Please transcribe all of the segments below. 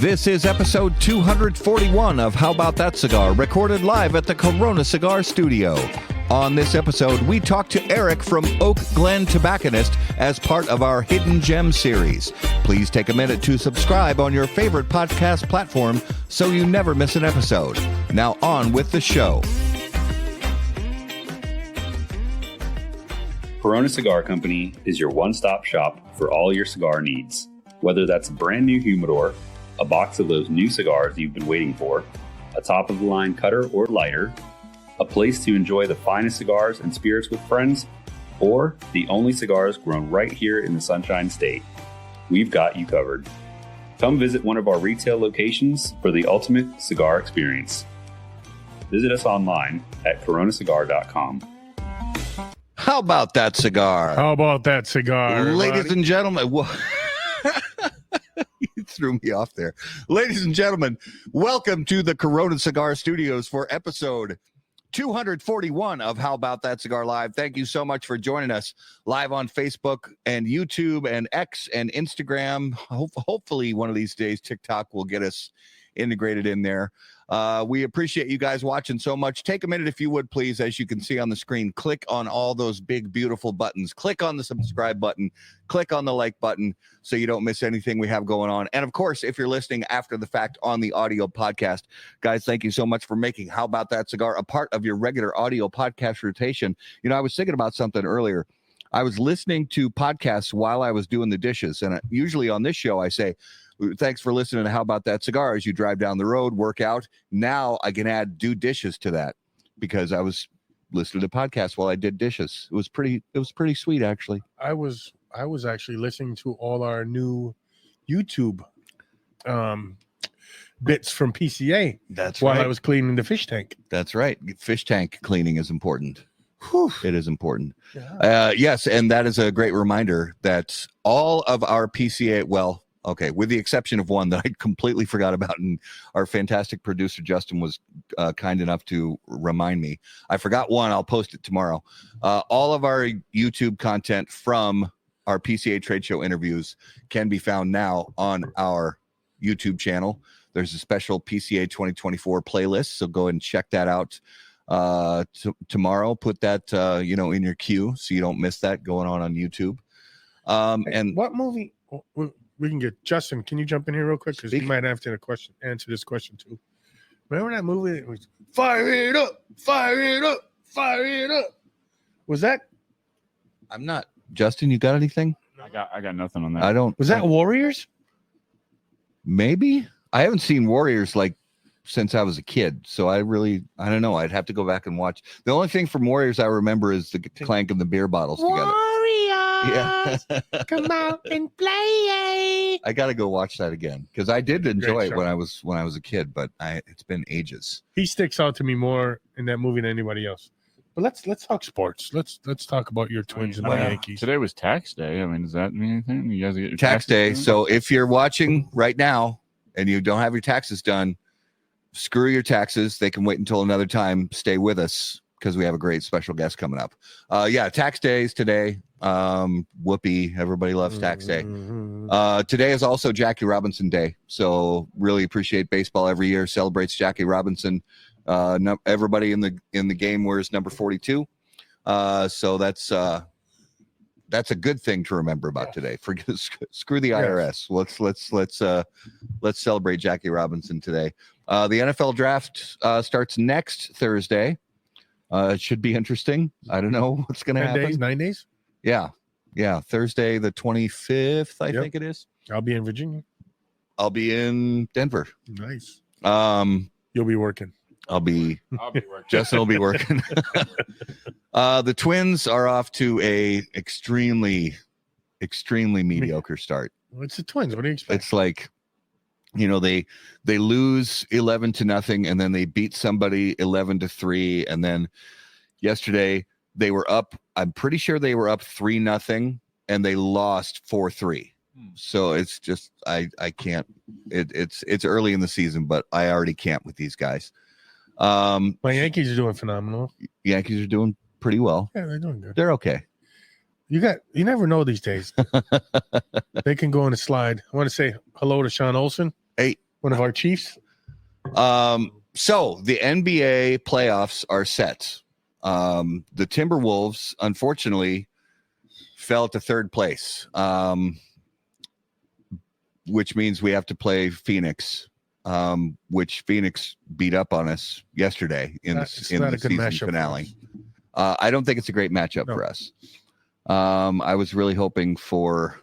This is episode 241 of How About That Cigar, recorded live at the Corona Cigar Studio. On this episode, we talk to Eric from Oak Glen Tobacconist as part of our Hidden Gem series. Please take a minute to subscribe on your favorite podcast platform so you never miss an episode. Now on with the show. Corona Cigar Company is your one-stop shop for all your cigar needs. Whether that's a brand new humidor, a box of those new cigars you've been waiting for, a top-of-the-line cutter or lighter, a place to enjoy the finest cigars and spirits with friends, or the only cigars grown right here in the Sunshine State, we've got you covered. Come visit one of our retail locations for the ultimate cigar experience. Visit us online at coronacigar.com. How about that cigar? How about that cigar? Ladies and gentlemen, you threw me off there. Ladies and gentlemen, welcome to the Corona Cigar Studios for episode 241 of How About That Cigar Live. Thank you so much for joining us live on Facebook and YouTube and X and Instagram. Hopefully one of these days TikTok will get us integrated in there. We appreciate you guys watching so much. Take a minute, if you would, please. As you can see on the screen, click on all those big, beautiful buttons. Click on the subscribe button. Click on the like button so you don't miss anything we have going on. And of course, if you're listening after the fact on the audio podcast, guys, thank you so much for making How About That Cigar a part of your regular audio podcast rotation. You know, I was thinking about something earlier. I was listening to podcasts while I was doing the dishes. And usually on this show, I say, thanks for listening to How About That Cigar as you drive down the road, work out. Now I can add do dishes to that because I was listening to podcasts while I did dishes. It was pretty sweet, actually. I was actually listening to all our new YouTube bits from PCA. That's while right. I was cleaning the fish tank. That's right. Fish tank cleaning is important. Whew. It is important. Yeah. Yes, and that is a great reminder that all of our PCA, well, okay, with the exception of one that I completely forgot about, and our fantastic producer Justin was kind enough to remind me. I forgot one. I'll post it tomorrow. All of our YouTube content from our PCA trade show interviews can be found now on our YouTube channel. There's a special PCA 2024 playlist, so go ahead and check that out tomorrow. Put that in your queue so you don't miss that going on YouTube. And what movie? We can get Justin. Can you jump in here real quick? Because you might have to answer this question too. Remember that movie? It was Fire It Up, Fire It Up, Fire It Up. Was that? I'm not. Justin, you got anything? I got nothing on that. I don't. Was that Warriors? Maybe. I haven't seen Warriors like since I was a kid, so I don't know. I'd have to go back and watch. The only thing from Warriors I remember is the clank of the beer bottles together. Yeah. Come out and play. I got to go watch that again because I did enjoy it when I was a kid, but it's been ages. He sticks out to me more in that movie than anybody else. But let's talk sports. Let's talk about your Twins and the Yankees. Today was tax day. I mean, does that mean anything? You guys get your tax day. done? So if you're watching right now and you don't have your taxes done, screw your taxes. They can wait until another time. Stay with us because we have a great special guest coming up. Tax days today. Whoopee, everybody loves tax day. Today is also Jackie Robinson Day, so really appreciate baseball every year celebrates Jackie Robinson. Everybody in the game wears number 42, so that's a good thing to remember about today. Screw the IRS. Let's celebrate Jackie Robinson today. The NFL draft starts next Thursday. It should be interesting. I don't know what's going to happen. 9 days. Yeah. Thursday, the 25th, I think it is. I'll be in Virginia. I'll be in Denver. Nice. You'll be working. I'll be working. Justin will be working. The Twins are off to a extremely mediocre start. Well, it's the Twins. What do you expect? It's like, they lose 11-0, and then they beat somebody 11-3, and then yesterday they were up. I'm pretty sure they were up 3-0, and they lost 4-3. So it's just I can't. It's early in the season, but I already can't with these guys. My Yankees are doing phenomenal. Yankees are doing pretty well. Yeah, they're doing good. They're okay. You never know these days. They can go on a slide. I want to say hello to Sean Olsen. Hey, One of our Chiefs. So the NBA playoffs are set. The Timberwolves, unfortunately, fell to third place, which means we have to play Phoenix, which Phoenix beat up on us yesterday in the season finale. I don't think it's a great matchup for us. I was really hoping for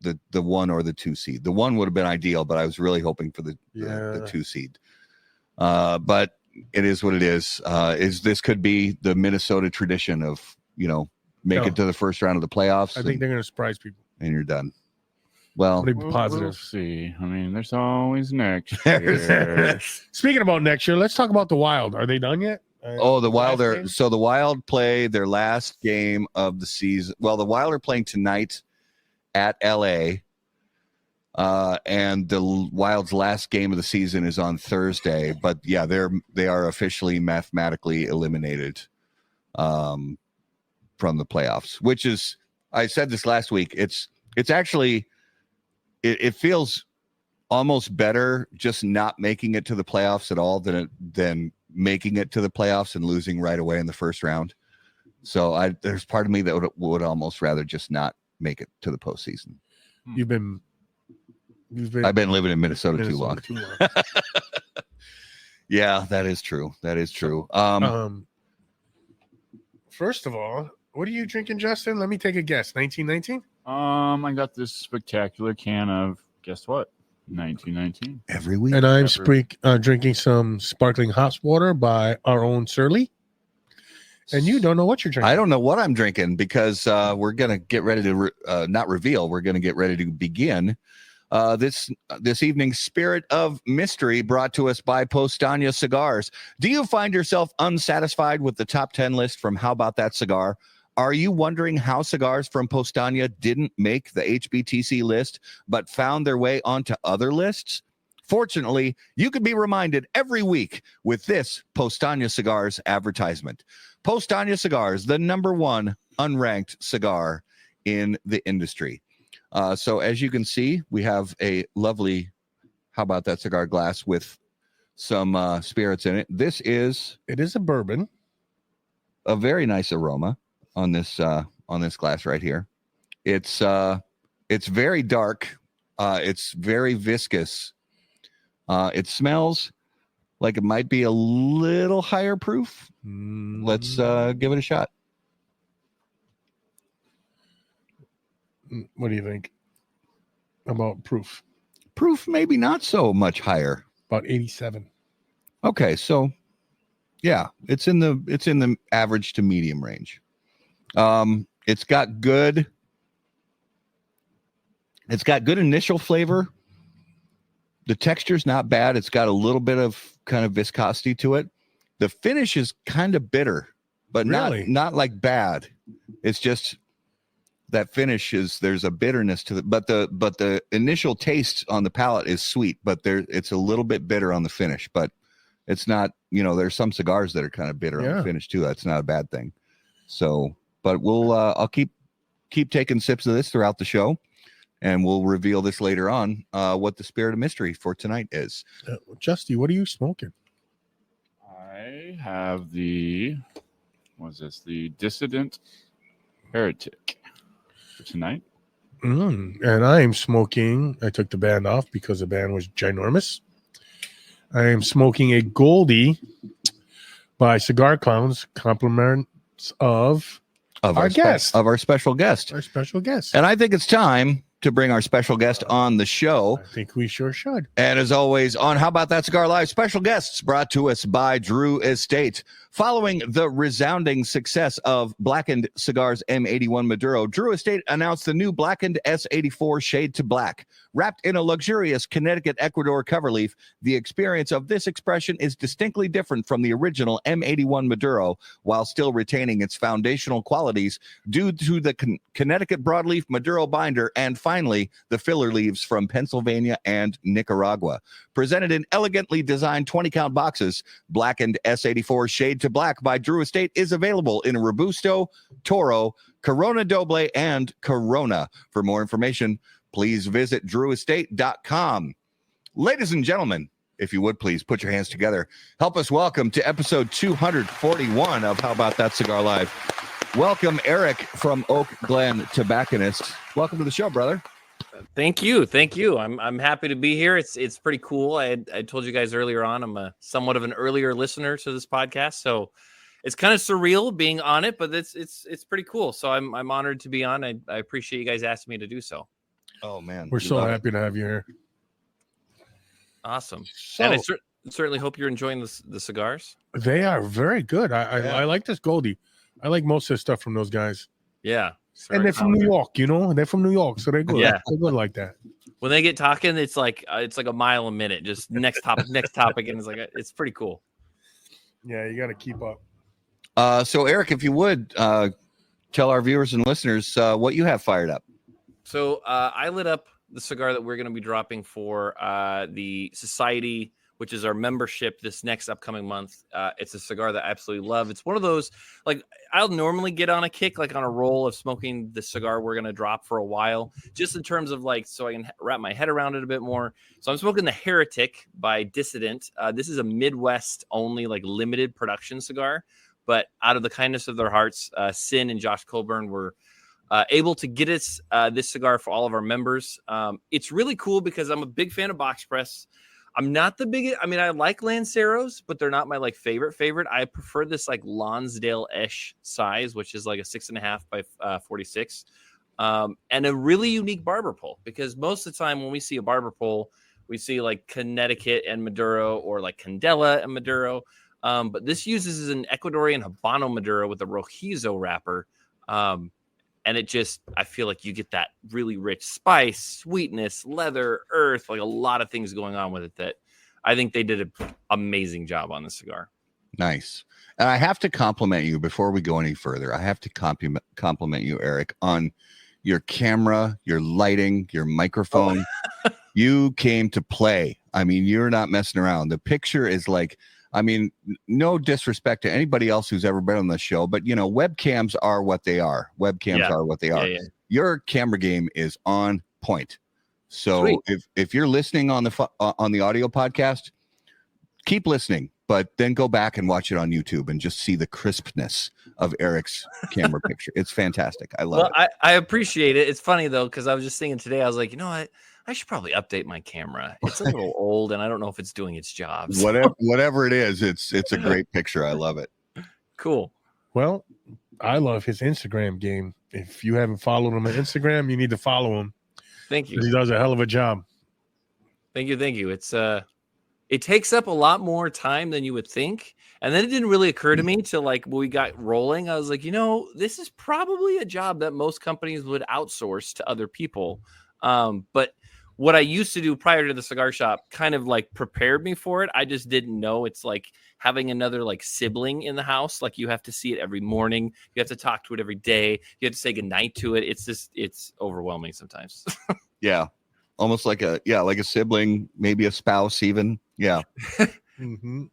the 1 or the 2 seed. The 1 would have been ideal, but I was really hoping for the 2 seed. But it is what it is. This could be the Minnesota tradition of, make it to the first round of the playoffs. I think they're going to surprise people. And you're done. Well, positive. We'll see. I mean, there's always next year. Speaking about next year, let's talk about the Wild. Are they done yet? The Wild the Wild play their last game of the season. Well, the Wild are playing tonight at LA. And the Wild's last game of the season is on Thursday, but yeah, they are officially mathematically eliminated from the playoffs, which is, I said this last week, it's actually it feels almost better just not making it to the playoffs at all than making it to the playoffs and losing right away in the first round. So there's part of me that would almost rather just not make it to the postseason. I've been living in Minnesota too long. Yeah, that is true. First of all, what are you drinking, Justin? Let me take a guess. 1919? I got this spectacular can of, guess what? 1919. Every week. And I'm drinking some sparkling hot water by our own Surly. And you don't know what you're drinking. I don't know what I'm drinking because we're going to get ready to not reveal. We're going to get ready to begin this evening's Spirit of Mystery, brought to us by Postania Cigars. Do you find yourself unsatisfied with the top 10 list from How About That Cigar? Are you wondering how cigars from Postania didn't make the HBTC list but found their way onto other lists? Fortunately, you can be reminded every week with this Postania Cigars advertisement. Postania Cigars, the #1 unranked cigar in the industry. So as you can see, we have a lovely How About That cigar glass with some spirits in it. It is a bourbon. A very nice aroma on this glass right here. It's very dark. It's very viscous. It smells like it might be a little higher proof. Let's give it a shot. What do you think about proof? Proof maybe not so much higher. About 87. Okay, so yeah, it's in the average to medium range. It's got good initial flavor. The texture's not bad. It's got a little bit of kind of viscosity to it. The finish is kind of bitter, but not like bad. It's just that finish there's a bitterness to it, but the initial taste on the palate is sweet, but it's a little bit bitter on the finish, but it's not, there's some cigars that are kind of bitter on the finish too. That's not a bad thing. So, but I'll keep taking sips of this throughout the show, and we'll reveal this later on, what the Spirit of Mystery for tonight is. Justy, what are you smoking? I have the Dissident Heretic for tonight. And I am smoking, I took the band off because the band was ginormous. I am smoking a Goldie by Cigar Clowns, compliments of our guest. Of our special guest. Our special guest. And I think it's time to bring our special guest on the show. I think we sure should. And as always, on How About That Cigar Live, special guests brought to us by Drew Estate. Following the resounding success of Blackened Cigars M81 Maduro, Drew Estate announced the new Blackened S84 Shade to Black. Wrapped in a luxurious Connecticut Ecuador cover leaf, the experience of this expression is distinctly different from the original M81 Maduro, while still retaining its foundational qualities due to the Connecticut broadleaf Maduro binder and finally the filler leaves from Pennsylvania and Nicaragua. Presented in elegantly designed 20-count boxes, Blackened S84 Shade to Black by Drew Estate is available in Robusto, Toro, Corona Doble, and Corona. For more information, please visit drewestate.com. Ladies and gentlemen, if you would please put your hands together. Help us welcome to episode 241 of How About That Cigar Live. Welcome, Eric from Oak Glen Tobacconist. Welcome to the show, brother. Thank you. I'm happy to be here. It's pretty cool. I told you guys earlier on, I'm a somewhat of an earlier listener to this podcast, so it's kind of surreal being on it, but it's pretty cool. So I'm honored to be on. I appreciate you guys asking me to do so. Oh man, We're so happy to have you here. Awesome. So, And I certainly hope you're enjoying the cigars. they are very good. I like this Goldie. I like most of the stuff from those guys. Yeah. And they're from New York, you know? They're from New York, so they're good. Yeah. They're good like that. When they get talking, it's like a mile a minute. Just next topic, and it's pretty cool. Yeah, you got to keep up. So Eric, if you would tell our viewers and listeners what you have fired up. So I lit up the cigar that we're going to be dropping for the Society, which is our membership this next upcoming month. It's a cigar that I absolutely love. It's one of those, like, I'll normally get on a kick, like on a roll of smoking the cigar we're going to drop for a while, just in terms of like, so I can wrap my head around it a bit more. So I'm smoking the Heretic by Dissident. This is a Midwest only, like, limited production cigar, but out of the kindness of their hearts, Sin and Josh Colburn were able to get us this cigar for all of our members. It's really cool because I'm a big fan of box press. I'm not the biggest. I mean, I like Lanceros, but they're not my like favorite. I prefer this like Lonsdale-ish size, which is like a 6.5 by 46, and a really unique barber pole. Because most of the time when we see a barber pole, we see like Connecticut and Maduro, or like Candela and Maduro. But this uses an Ecuadorian Habano Maduro with a Rojizo wrapper. And it just, I feel like you get that really rich spice, sweetness, leather, earth, like a lot of things going on with it that I think they did an amazing job on the cigar. Nice. And I have to compliment you before we go any further. I have to compliment you, Eric, on your camera, your lighting, your microphone. You came to play. I mean, you're not messing around. The picture is like, I mean, no disrespect to anybody else who's ever been on the show, but, you know, webcams are what they are. Webcams are what they are. Yeah. Your camera game is on point. So Sweet. if you're listening on the audio podcast, keep listening, but then go back and watch it on YouTube and just see the crispness of Eric's camera picture. It's fantastic. I love it. I appreciate it. It's funny, though, because I was just thinking today, I was like, you know what? I should probably update my camera. It's a little old, and I don't know if it's doing its job. So. Whatever it is, it's a great picture. I love it. Cool. Well, I love his Instagram game. If you haven't followed him on Instagram, you need to follow him. Thank you. He does a hell of a job. Thank you. It's it takes up a lot more time than you would think. And then it didn't really occur to me till like when we got rolling. I was like, you know, this is probably a job that most companies would outsource to other people. But what I used to do prior to the cigar shop kind of like prepared me for it. I just didn't know it's like having another like sibling in the house. Like you have to see it every morning. You have to talk to it every day. You have to say goodnight to it. It's overwhelming sometimes. Yeah. Almost like a sibling, maybe a spouse even. Yeah. Mm-hmm.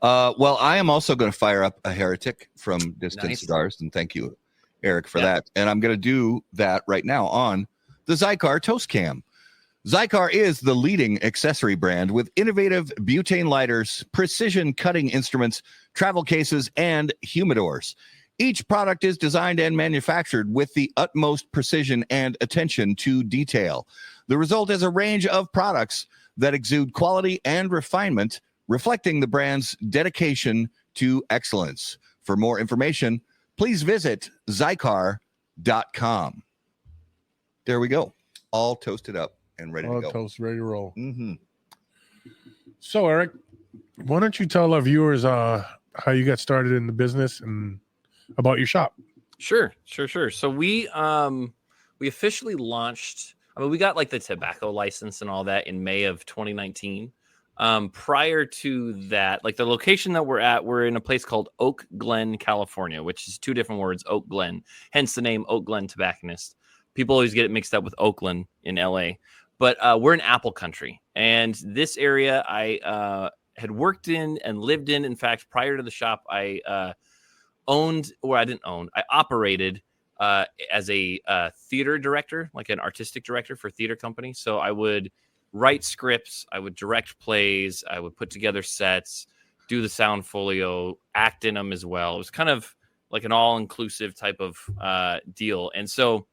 Well, I am also going to fire up a Heretic from Distant Nice. Cigars, and thank you, Eric, for that. And I'm going to do that right now on the Cigar Toast Cam. Cigar is the leading accessory brand with innovative butane lighters, precision cutting instruments, travel cases, and humidors. Each product is designed and manufactured with the utmost precision and attention to detail. The result is a range of products that exude quality and refinement, reflecting the brand's dedication to excellence. For more information, please visit Cigar.com. There we go. All toasted up and ready to go. Toast, ready to roll. Mm-hmm. So, Eric, why don't you tell our viewers how you got started in the business and about your shop? Sure. So we officially launched. I mean, we got like the tobacco license and all that in May of 2019. Prior to that, like the location that we're at, we're in a place called Oak Glen, California, which is two different words, Oak Glen, hence the name Oak Glen Tobacconist. People always get it mixed up with Oakland in LA, but we're in Apple Country. And this area I had worked in and lived in. In fact, prior to the shop, I operated as a theater director, like an artistic director for theater company. So I would write scripts, I would direct plays, I would put together sets, do the sound folio, act in them as well. It was kind of like an all-inclusive type of deal. And so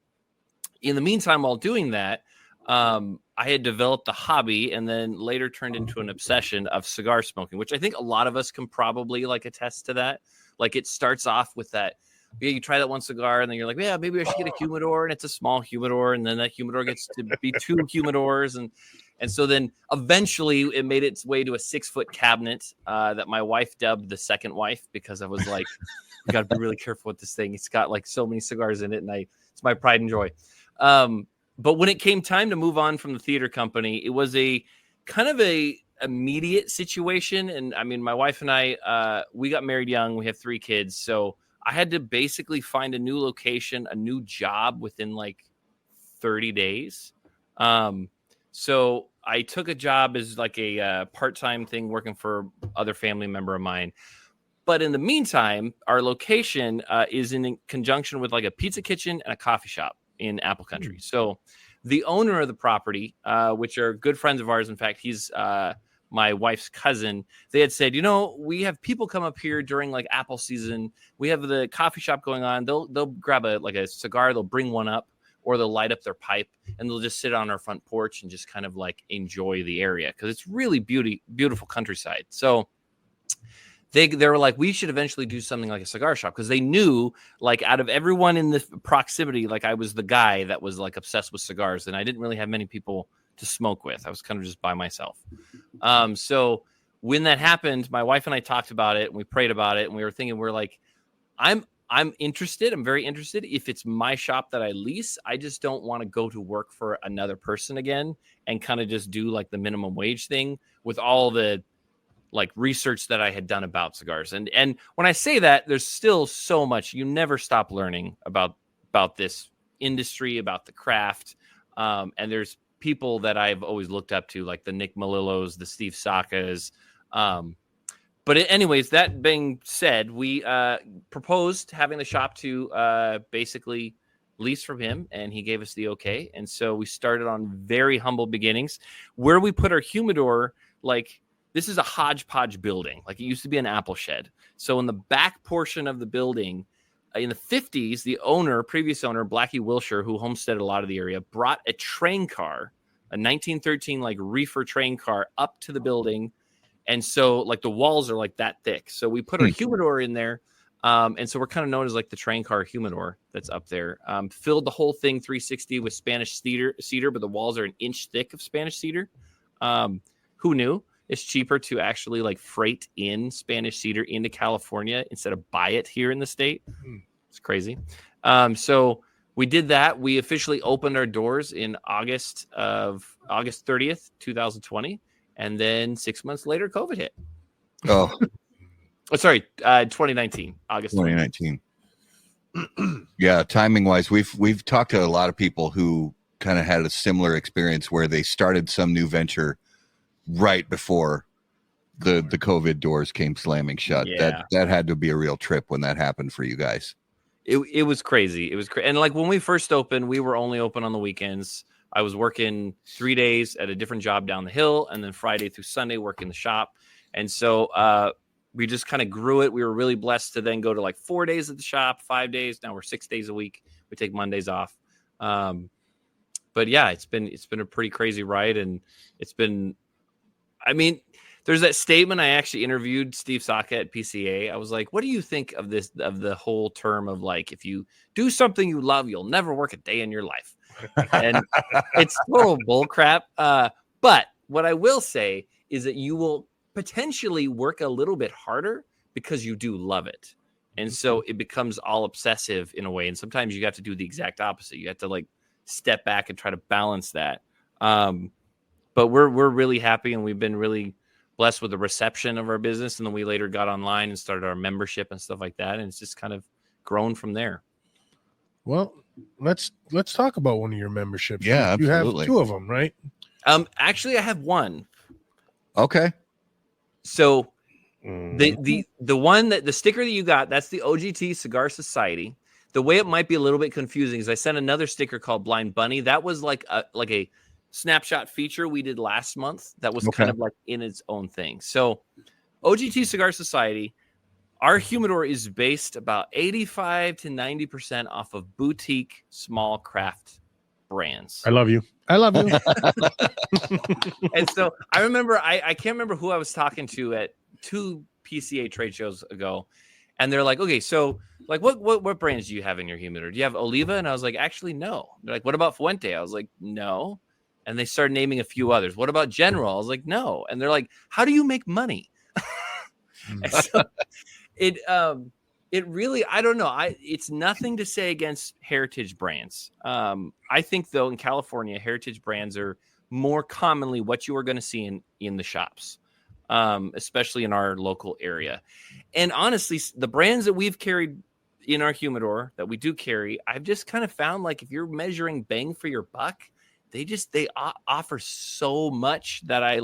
in the meantime, while doing that, I had developed a hobby and then later turned into an obsession of cigar smoking, which I think a lot of us can probably like attest to that. Like it starts off with that, yeah, you try that one cigar and then you're like, yeah, maybe I should get a humidor, and it's a small humidor, and then that humidor gets to be 2 humidors, and so then eventually it made its way to a 6-foot cabinet that my wife dubbed the second wife, because I was like, you got to be really careful with this thing. It's got like so many cigars in it, and it's my pride and joy. But when it came time to move on from the theater company, it was a kind of a immediate situation. And I mean, my wife and I, we got married young. We have 3 kids, so I had to basically find a new location, a new job within like 30 days. So I took a job as like a part-time thing working for other family member of mine. But in the meantime, our location is in conjunction with like a pizza kitchen and a coffee shop in Apple Country. So the owner of the property, which are good friends of ours, in fact, he's my wife's cousin, they had said, we have people come up here during like apple season. We have the coffee shop going on. They'll grab a cigar, they'll bring one up, or they'll light up their pipe, and they'll just sit on our front porch and just kind of like enjoy the area, because it's really beautiful countryside. So they were like, we should eventually do something like a cigar shop, because they knew, like, out of everyone in the proximity, like I was the guy that was like obsessed with cigars, and I didn't really have many people to smoke with. I was kind of just by myself. So when that happened, my wife and I talked about it, and we prayed about it, and we were thinking, we're like, I'm interested. I'm very interested. If it's my shop that I lease, I just don't want to go to work for another person again and kind of just do like the minimum wage thing with all the like research that I had done about cigars. And when I say that, there's still so much. You never stop learning about this industry, about the craft. And there's people that I've always looked up to, like the Nick Melillos, the Steve Sakas. But anyways, that being said, we proposed having the shop to basically lease from him, and he gave us the okay. And so we started on very humble beginnings. Where we put our humidor, like, this is a hodgepodge building. Like, it used to be an apple shed. So in the back portion of the building, in the 50s, the previous owner, Blackie Wilshire, who homesteaded a lot of the area, brought a train car, a 1913 like reefer train car, up to the building. And so like the walls are like that thick. So we put our humidor in there. And so we're kind of known as like the train car humidor that's up there. Filled the whole thing 360 with Spanish cedar, but the walls are an inch thick of Spanish cedar. Who knew? It's cheaper to actually like freight in Spanish cedar into California instead of buy it here in the state. It's crazy. So we did that. We officially opened our doors in August 30th, 2020. And then 6 months later, COVID hit. Oh, sorry, 2019, August 2019. Yeah, timing wise, we've talked to a lot of people who kind of had a similar experience where they started some new venture right before the COVID doors came slamming shut. Yeah. That had to be a real trip when that happened for you guys. It was crazy. It was and like when we first opened, we were only open on the weekends. I was working 3 days at a different job down the hill, and then Friday through Sunday working the shop. And so we just kind of grew it. We were really blessed to then go to like 4 days at the shop, 5 days. Now we're 6 days a week. We take Mondays off. But yeah, it's been a pretty crazy ride, and it's been. I mean, there's that statement. I actually interviewed Steve Saka at PCA. I was like, what do you think of this, of the whole term of like, if you do something you love, you'll never work a day in your life. And it's total bull crap. But what I will say is that you will potentially work a little bit harder because you do love it. And so it becomes all obsessive in a way. And sometimes you have to do the exact opposite. You have to like step back and try to balance that. But we're really happy, and we've been really blessed with the reception of our business. And then we later got online and started our membership and stuff like that. And it's just kind of grown from there. Well, let's talk about one of your memberships. Yeah, you absolutely. have 2 of them, right? Actually, I have one. Okay. So the one that the sticker that you got, that's the OGT Cigar Society. The way it might be a little bit confusing is I sent another sticker called Blind Bunny. That was like a snapshot feature we did last month that was kind of like in its own thing. So OGT Cigar Society, our humidor is based about 85 to 90% off of boutique small craft brands. I love you. I love you. And so I remember, I can't remember who I was talking to at 2 PCA trade shows ago. And they're like, okay, so like what brands do you have in your humidor? Do you have Oliva? And I was like, actually, no. They're like, what about Fuente? I was like, no. And they started naming a few others. What about General? I was like, no. And they're like, how do you make money? And so it really, I don't know. It's nothing to say against heritage brands. I think though in California, heritage brands are more commonly what you are going to see in the shops, especially in our local area. And honestly, the brands that we've carried in our humidor that we do carry, I've just kind of found like if you're measuring bang for your buck, they offer so much that I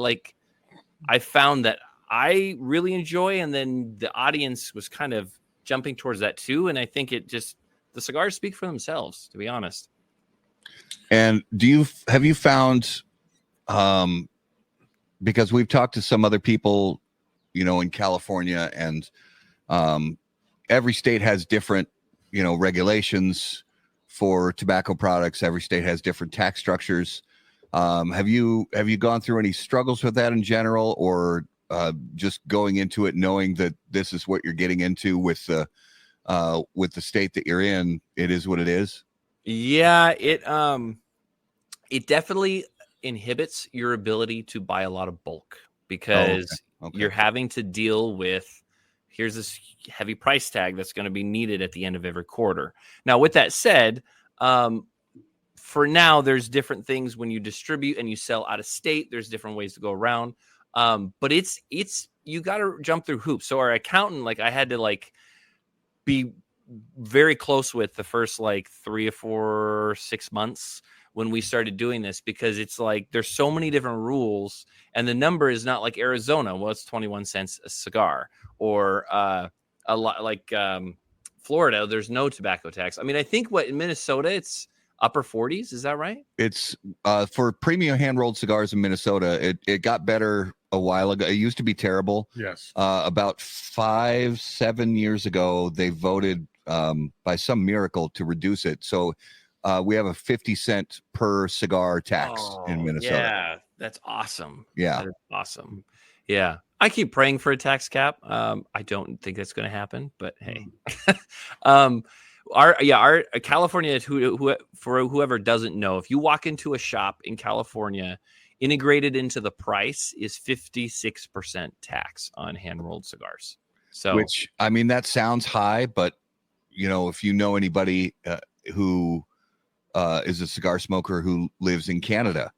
found that I really enjoy. And then the audience was kind of jumping towards that too. And I think the cigars speak for themselves, to be honest. And have you found, because we've talked to some other people, in California, and every state has different, regulations for tobacco products. Every state has different tax structures. Have you gone through any struggles with that in general, or just going into it knowing that this is what you're getting into with the state that you're in? It is what it is. Yeah, it definitely inhibits your ability to buy a lot of bulk because you're having to deal with, here's this heavy price tag that's going to be needed at the end of every quarter. Now, with that said, for now, there's different things when you distribute and you sell out of state. There's different ways to go around. But it's you got to jump through hoops. So our accountant, I had to be very close with the first 3 or 4, 6 months when we started doing this, because it's there's so many different rules, and the number is not like Arizona. Well, it's 21 cents a cigar, or a lot Florida. There's no tobacco tax. I mean, I think in Minnesota, it's upper 40s. Is that right? It's for premium hand-rolled cigars in Minnesota. It got better a while ago. It used to be terrible. Yes. About 5-7 years ago, they voted by some miracle to reduce it. So we have a 50 cent per cigar tax in Minnesota. Yeah, that's awesome. Yeah. That is awesome. Yeah. I keep praying for a tax cap. I don't think that's going to happen, but hey. Our California, for whoever doesn't know, if you walk into a shop in California, integrated into the price is 56% tax on hand-rolled cigars. So, which, I mean, that sounds high, but if you know anybody who is a cigar smoker who lives in Canada,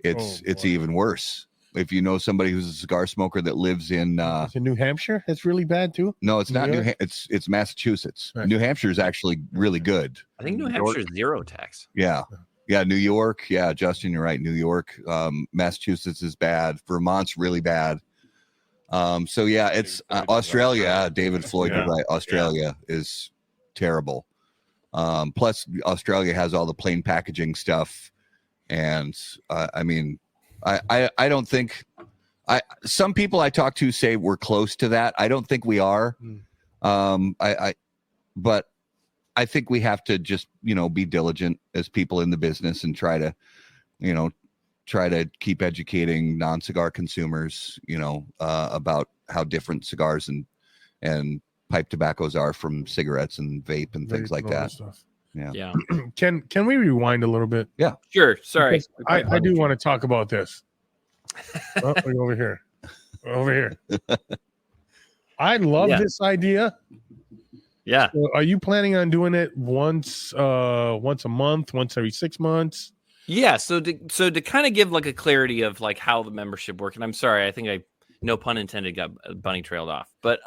it's even worse. If you know somebody who's a cigar smoker that lives in New Hampshire, it's really bad too. No, it's not it's Massachusetts. New Hampshire is actually really good. I think New Hampshire is zero tax. Yeah. New York. Yeah, Justin, you're right. New York, Massachusetts is bad. Vermont's really bad. So yeah, it's Australia. David Floyd, you're right. Australia is terrible. Plus, Australia has all the plain packaging stuff, and I mean, I don't think some people I talk to say we're close to that. I don't think we are. But I think we have to just be diligent as people in the business and try to keep educating non-cigar consumers about how different cigars and pipe tobaccos are from cigarettes and vape and things like that. Yeah. Can we rewind a little bit? Yeah, sure. Sorry. I do want to talk about this. Over here. I love this idea. Yeah. So are you planning on doing it once a month, once every 6 months? Yeah. So to kind of give a clarity of how the membership works, and I'm sorry, I think I, no pun intended, got bunny trailed off. But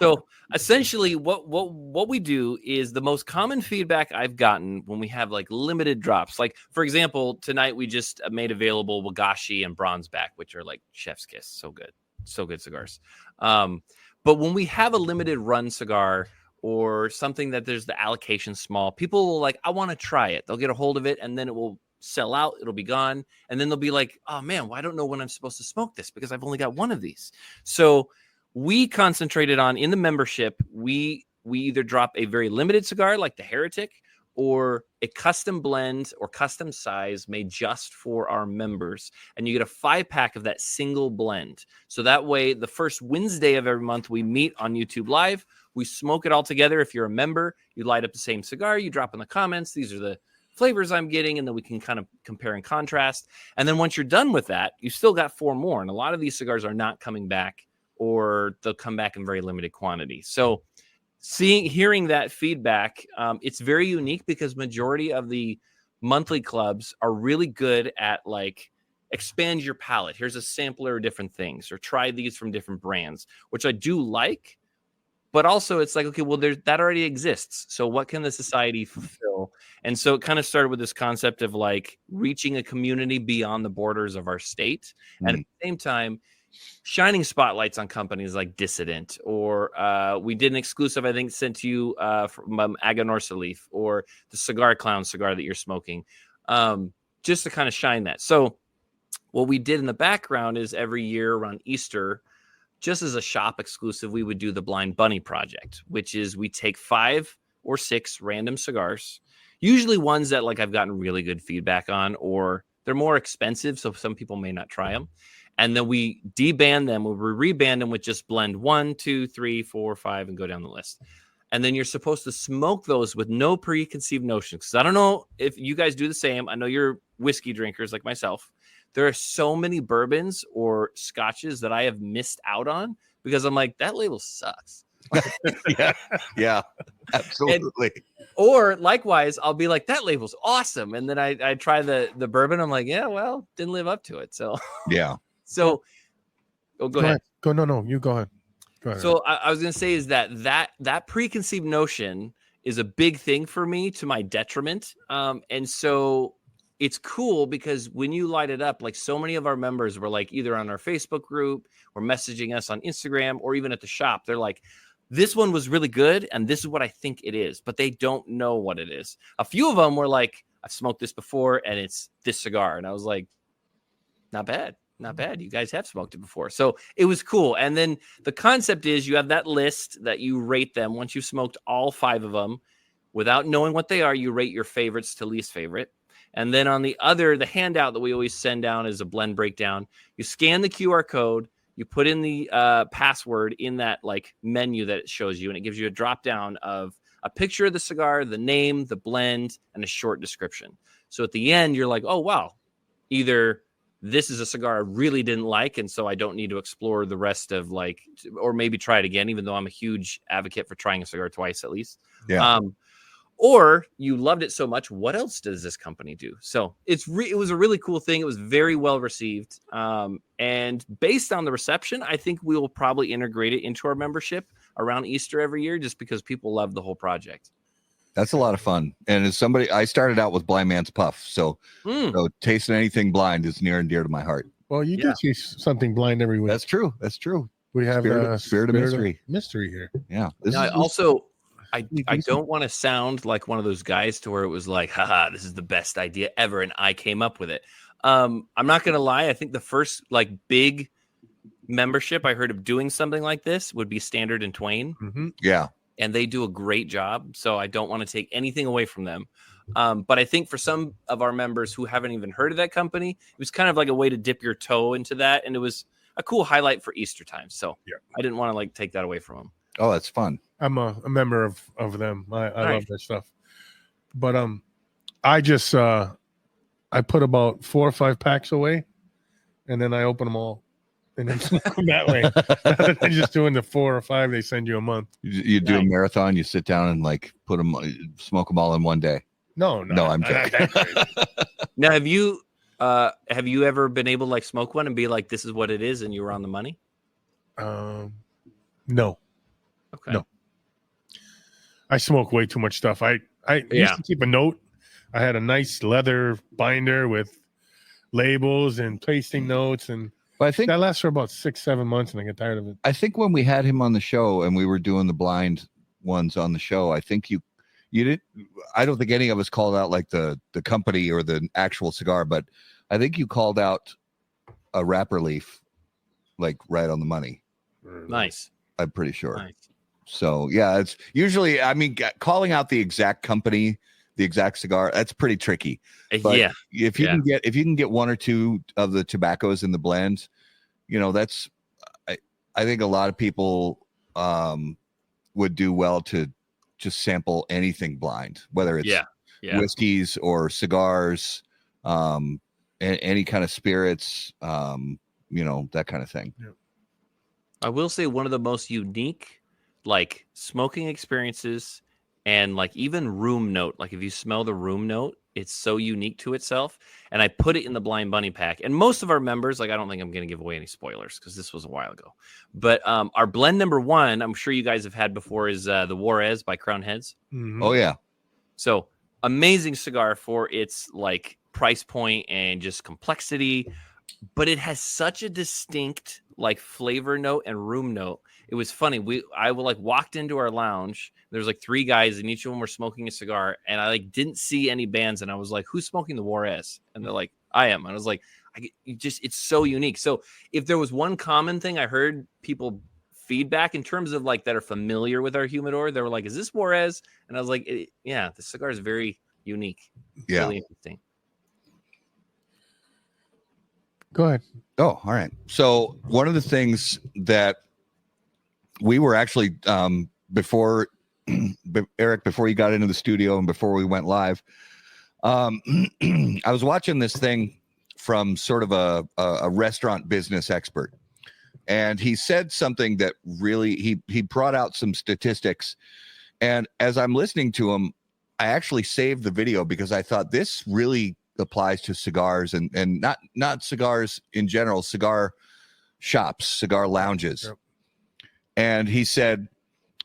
so essentially what we do is the most common feedback I've gotten when we have limited drops. For example, tonight we just made available Wagashi and Bronzeback, which are chef's kiss. So good cigars. But when we have a limited run cigar or something that there's the allocation small, people will I want to try it. They'll get a hold of it, and then it will sell out, it'll be gone. And then they'll be like, oh man, well, I don't know when I'm supposed to smoke this because I've only got one of these. So we concentrated on, in the membership, we either drop a very limited cigar like the Heretic, or a custom blend or custom size made just for our members. And you get a 5-pack of that single blend. So that way, the first Wednesday of every month, we meet on YouTube Live. We smoke it all together. If you're a member, you light up the same cigar, you drop in the comments, these are the flavors I'm getting, and then we can kind of compare and contrast. And then once you're done with that, you still got 4 more. And a lot of these cigars are not coming back, or they'll come back in very limited quantity. So hearing that feedback, it's very unique because majority of the monthly clubs are really good at like expand your palate. Here's a sampler of different things, or try these from different brands, which I do like. But also it's like, okay, well, that already exists. So what can the society fulfill? And so it kind of started with this concept of like reaching a community beyond the borders of our state. And at the same time, shining spotlights on companies like Dissident, or we did an exclusive, I think, sent to you from Aganorsa Leaf, or the Cigar Clown cigar that you're smoking, just to kind of shine that. So what we did in the background is every year around Easter, just as a shop exclusive, we would do the Blind Bunny Project, which is we take 5 or 6 random cigars, usually ones that like I've gotten really good feedback on, or they're more expensive, so some people may not try them. And then we deband them, we reband them with just blend 1, 2, 3, 4, 5, and go down the list. And then you're supposed to smoke those with no preconceived notions. Because I don't know if you guys do the same. I know you're whiskey drinkers like myself. There are so many bourbons or scotches that I have missed out on because I'm like, that label sucks. yeah, absolutely. Or likewise, I'll be like, that label's awesome. And then I try the bourbon. I'm like, yeah, well, didn't live up to it. So yeah. So, go ahead. No, you go ahead. Go ahead. So I was going to say is that preconceived notion is a big thing for me, to my detriment. And so it's cool because when you light it up, like so many of our members were like either on our Facebook group or messaging us on Instagram, or even at the shop. They're like, this one was really good, and this is what I think it is, but they don't know what it is. A few of them were like, I've smoked this before, and it's this cigar. And I was like, not bad. Not bad. You guys have smoked it before. So it was cool. And then the concept is you have that list that you rate them. Once you've smoked all 5 of them, without knowing what they are, you rate your favorites to least favorite. And then on the handout that we always send down is a blend breakdown. You scan the QR code, you put in the password in that like menu that it shows you, and it gives you a drop down of a picture of the cigar, the name, the blend, and a short description. So at the end, you're like, oh, wow, either this is a cigar I really didn't like, and so I don't need to explore the rest of like, or maybe try it again, even though I'm a huge advocate for trying a cigar twice at least. Yeah. Or you loved it so much, what else does this company do? So it was a really cool thing. It was very well received. And based on the reception, I think we will probably integrate it into our membership around Easter every year, just because people love the whole project. That's a lot of fun. And as somebody, I started out with Blind Man's Puff. So tasting anything blind is near and dear to my heart. Well, you do see something blind every week. That's true. That's true. We have Spirit of Mystery. Mystery here. Yeah. I don't want to sound like one of those guys to where it was like, haha, this is the best idea ever, and I came up with it. I'm not going to lie. I think the first like big membership I heard of doing something like this would be Standard and Twain. Mm-hmm. Yeah. And they do a great job. So I don't want to take anything away from them. But I think for some of our members who haven't even heard of that company, it was kind of like a way to dip your toe into that. And it was a cool highlight for Easter time. So I didn't want to like take that away from them. Oh, that's fun. I'm a member of them. I love that stuff. But I just I put about 4 or 5 packs away, and then I open them all, and then smoke them that way. Rather than just doing the 4 or 5 they send you a month. You do a marathon. You sit down and like smoke them all in one day. No, I'm joking. Now, have you ever been able to like smoke one and be like, this is what it is, and you were on the money? No. Okay. No. I smoke way too much stuff. I used to keep a note. I had a nice leather binder with labels and tasting notes, and I think that lasts for about 6-7 months, and I get tired of it. I think when we had him on the show and we were doing the blind ones on the show, I think You didn't. I don't think any of us called out like the company or the actual cigar, but I think you called out a wrapper leaf, like right on the money. Nice. I'm pretty sure. Nice. So yeah, it's usually, I mean, calling out the exact company, the exact cigar, that's pretty tricky. But Yeah. if you can get one or two of the tobaccos in the blend, you know, that's I think a lot of people would do well to just sample anything blind, whether it's whiskeys or cigars, any kind of spirits, you know, that kind of thing. Yeah. I will say one of the most unique, like, smoking experiences and like even room note. Like if you smell the room note, it's so unique to itself. And I put it in the Blind Bunny pack. And most of our members, like, I don't think I'm going to give away any spoilers because this was a while ago. But our blend number one, I'm sure you guys have had before, is the Juarez by Crown Heads. Mm-hmm. Oh yeah. So amazing cigar for its like price point and just complexity, but it has such a distinct like flavor note and room note. It was funny. I like walked into our lounge. There's like 3 guys and each of them were smoking a cigar, and I like didn't see any bands, and I was like, "Who's smoking the Juarez?" And they're like, "I am." And I was like, it's so unique. So if there was one common thing I heard people feedback in terms of like that are familiar with our humidor, they were like, "Is this Juarez?" And I was like, "Yeah, the cigar is very unique." Yeah. Really interesting. Go ahead. Oh, all right. So one of the things that we were actually before Eric, before you got into the studio and before we went live, I was watching this thing from sort of a restaurant business expert, and he said something that really he brought out some statistics, and as I'm listening to him, I actually saved the video because I thought this really applies to cigars and not cigars in general, cigar shops, cigar lounges. Yep. And he said,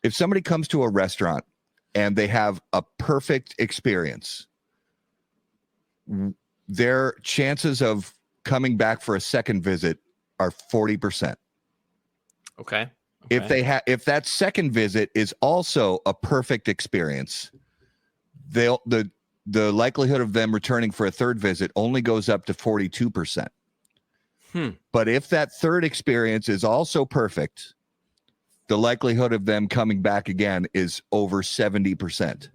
if somebody comes to a restaurant and they have a perfect experience, their chances of coming back for a second visit are 40%. Okay. If that second visit is also a perfect experience, the likelihood of them returning for a third visit only goes up to 42%. But if that third experience is also perfect, the likelihood of them coming back again is over 70%.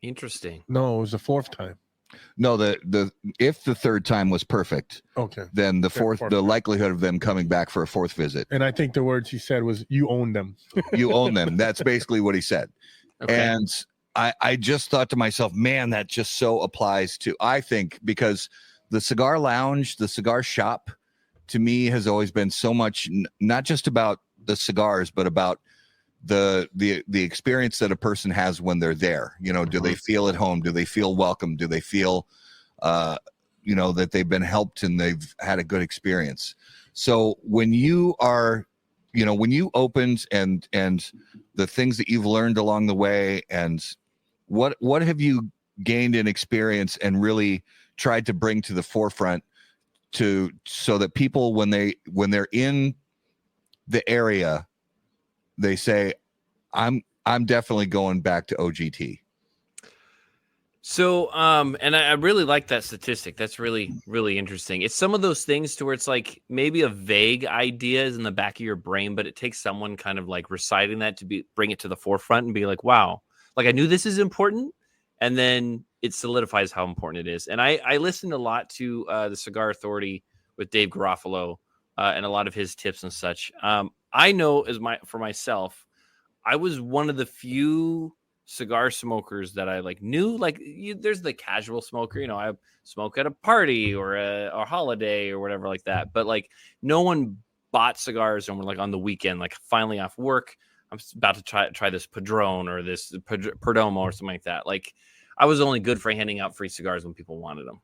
Interesting. No, it was the 4th time. No, if the third time was perfect, Okay. then the likelihood of them coming back for a 4th visit. And I think the words he said was, "You own them." You own them. That's basically what he said. Okay. And I just thought to myself, man, that just so applies to, I think, because the cigar lounge, the cigar shop, to me has always been so much, not just about the cigars, but about the experience that a person has when they're there. You know, do they feel at home? Do they feel welcome? Do they feel, you know, that they've been helped and they've had a good experience? So when you are, you know, when you opened and the things that you've learned along the way, and what have you gained in experience and really tried to bring to the forefront so that people, when they're in the area, they say, I'm definitely going back to OGT. So, and I really like that statistic. That's really, really interesting. It's some of those things to where it's like maybe a vague idea is in the back of your brain, but it takes someone kind of like reciting that to bring it to the forefront and be like, wow, like I knew this is important. And then it solidifies how important it is. And I listened a lot to the Cigar Authority with Dave Garofalo and a lot of his tips and such. I know for myself, I was one of the few cigar smokers that I like knew, like there's the casual smoker, you know, I smoke at a party or a holiday or whatever like that. But like no one bought cigars and we're like on the weekend, like finally off work, I'm about to try this Padron or this Perdomo or something like that. Like I was only good for handing out free cigars when people wanted them.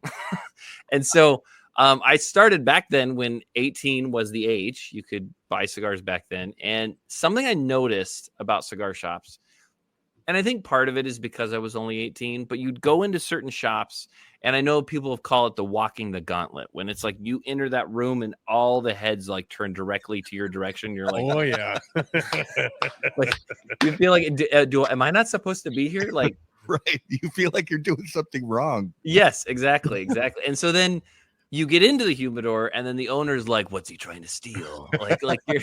And so I started back then when 18 was the age you could buy cigars back then. And something I noticed about cigar shops, And I think part of it is because I was only 18, but you'd go into certain shops, and I know people have called it the walking the gauntlet, when it's like you enter that room and all the heads like turn directly to your direction. You're like, oh yeah. like you feel like, am I not supposed to be here? Like, Right. You feel like you're doing something wrong. yes, exactly. And so then you get into the humidor, and then the owner's like, what's he trying to steal? Like you're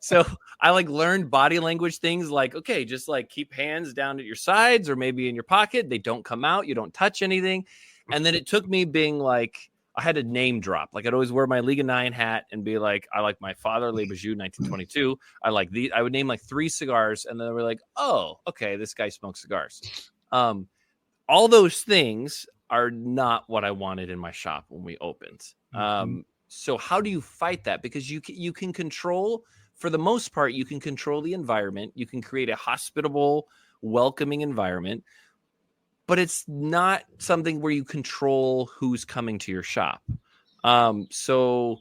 so I like learned body language things like, okay, just like keep hands down at your sides or maybe in your pocket. They don't come out. You don't touch anything. And then it took me being like, I had a name drop. Like I'd always wear my League of Nine hat and be like, I like my father, Le Bijou, 1922. I like I would name like 3 cigars. And then they were like, oh, okay, this guy smokes cigars. All those things are not what I wanted in my shop when we opened. So how do you fight that? Because you can control, for the most part, you can control the environment. You can create a hospitable, welcoming environment, but it's not something where you control who's coming to your shop. So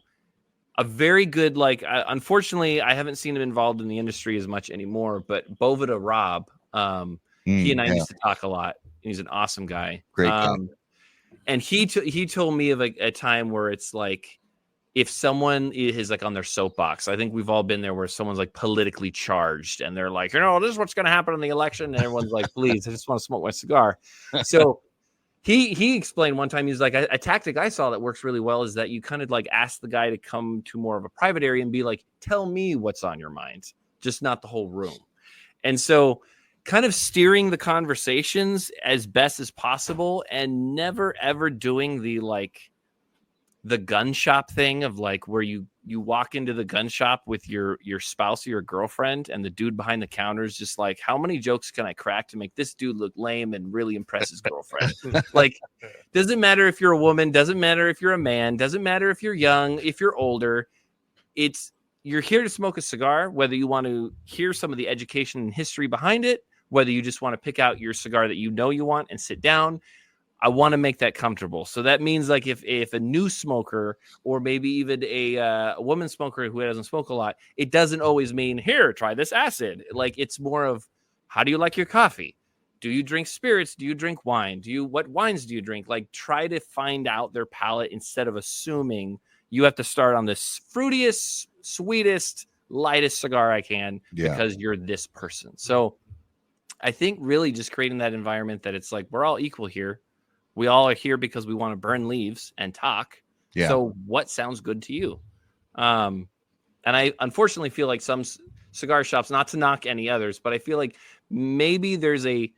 a very good, like, unfortunately, I haven't seen him involved in the industry as much anymore, but Bovida Rob, he and I used to talk a lot. He's an awesome guy. Great guy. And he told me of a time where it's like, if someone is like on their soapbox, I think we've all been there where someone's like politically charged and they're like, this is what's going to happen in the election. And everyone's like, please, I just want to smoke my cigar. So he explained one time, he's like, a tactic I saw that works really well is that you kind of like ask the guy to come to more of a private area and be like, tell me what's on your mind, just not the whole room. And so kind of steering the conversations as best as possible and never ever doing the gun shop thing of like where you walk into the gun shop with your spouse or your girlfriend and the dude behind the counter is just like, how many jokes can I crack to make this dude look lame and really impress his girlfriend? Like, doesn't matter if you're a woman, doesn't matter if you're a man, doesn't matter if you're young, if you're older. You're here to smoke a cigar, whether you want to hear some of the education and history behind it, whether you just want to pick out your cigar that you want and sit down. I want to make that comfortable. So that means like if a new smoker or maybe even a woman smoker who doesn't smoke a lot, it doesn't always mean, here, try this acid. Like it's more of, how do you like your coffee? Do you drink spirits? Do you drink wine? What wines do you drink? Like try to find out their palate instead of assuming you have to start on this fruitiest, sweetest, lightest cigar I can because you're this person. So I think really just creating that environment that it's like, we're all equal here. We all are here because we want to burn leaves and talk. Yeah. So what sounds good to you? And I unfortunately feel like some cigar shops, not to knock any others, but I feel like maybe there's a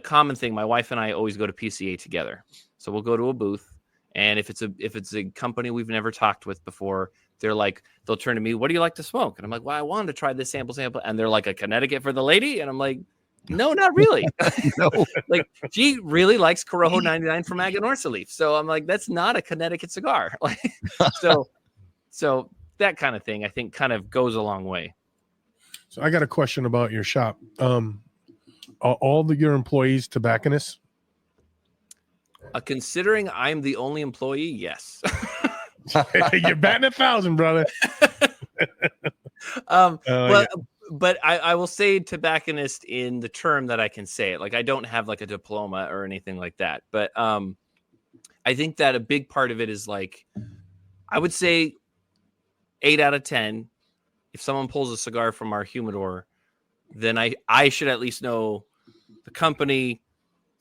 common thing. My wife and I always go to PCA together. So we'll go to a booth. And if it's a company we've never talked with before, they'll turn to me, what do you like to smoke? And I'm like, well, I wanted to try this sample. And they're like, a Connecticut for the lady? And I'm like, no, not really. No. Like she really likes Corojo 99 from Aganorsa Leaf. So I'm like, that's not a Connecticut cigar. Like, so that kind of thing, I think kind of goes a long way. So I got a question about your shop. Are all your employees tobacconists? Considering I'm the only employee, yes. You're batting 1,000, brother. But I will say tobacconist in the term that I can say it. Like I don't have like a diploma or anything like that. But I think that a big part of it is like, I would say 8 out of 10. If someone pulls a cigar from our humidor, then I should at least know the company,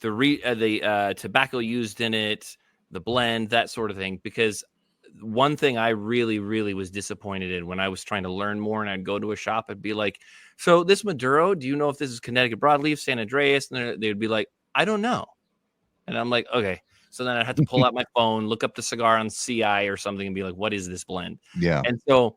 the tobacco used in it, the blend, that sort of thing. Because one thing I really, really was disappointed in when I was trying to learn more and I'd go to a shop, I'd be like, so this Maduro, do you know if this is Connecticut broadleaf, San Andreas? And they'd be like, I don't know. And I'm like, okay. So then I'd have to pull out my phone, look up the cigar on CI or something and be like, what is this blend? Yeah. And so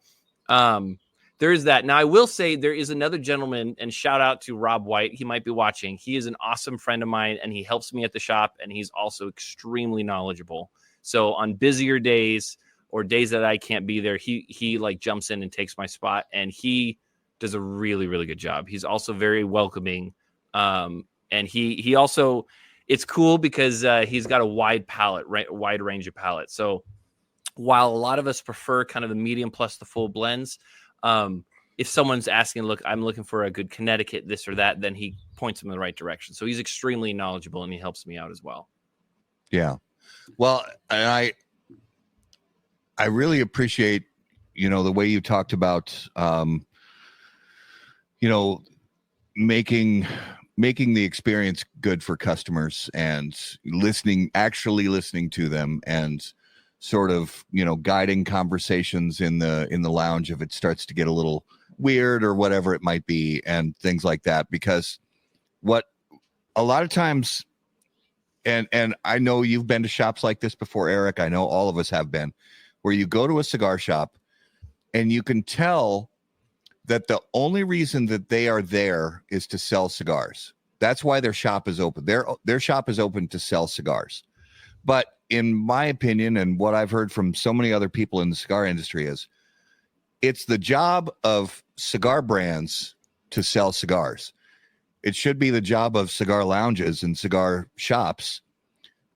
there's that. Now I will say there is another gentleman, and shout out to Rob White. He might be watching. He is an awesome friend of mine and he helps me at the shop and he's also extremely knowledgeable. So on busier days or days that I can't be there, he like jumps in and takes my spot, and he does a really, really good job. He's also very welcoming. And he also, it's cool because he's got a wide palette, right? Wide range of palette. So while a lot of us prefer kind of the medium plus the full blends, if someone's asking, look, I'm looking for a good Connecticut, this or that, then he points them in the right direction. So he's extremely knowledgeable and he helps me out as well. Yeah. Well, and I really appreciate, the way you talked about, making the experience good for customers and actually listening to them and sort of, guiding conversations in the lounge if it starts to get a little weird or whatever it might be and things like that. Because what a lot of times, and I know you've been to shops like this before, Eric, I know all of us have been, where you go to a cigar shop and you can tell that the only reason that they are there is to sell cigars. That's why their shop is open. Their shop is open to sell cigars. But in my opinion, and what I've heard from so many other people in the cigar industry, is it's the job of cigar brands to sell cigars. It should be the job of cigar lounges and cigar shops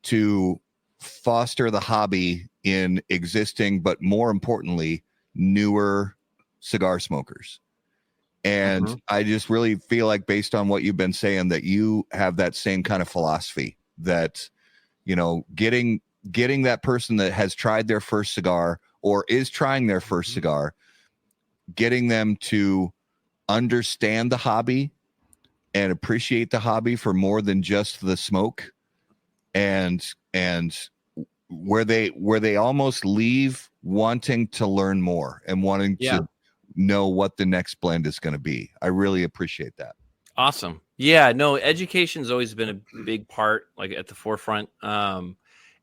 to foster the hobby in existing, but more importantly, newer cigar smokers. And I just really feel like, based on what you've been saying, that you have that same kind of philosophy, that, getting that person that has tried their first cigar or is trying their first cigar, getting them to understand the hobby and appreciate the hobby for more than just the smoke, and where they almost leave wanting to learn more and wanting to know what the next blend is going to be. I really appreciate that. Awesome. Yeah, no, education's always been a big part, like at the forefront.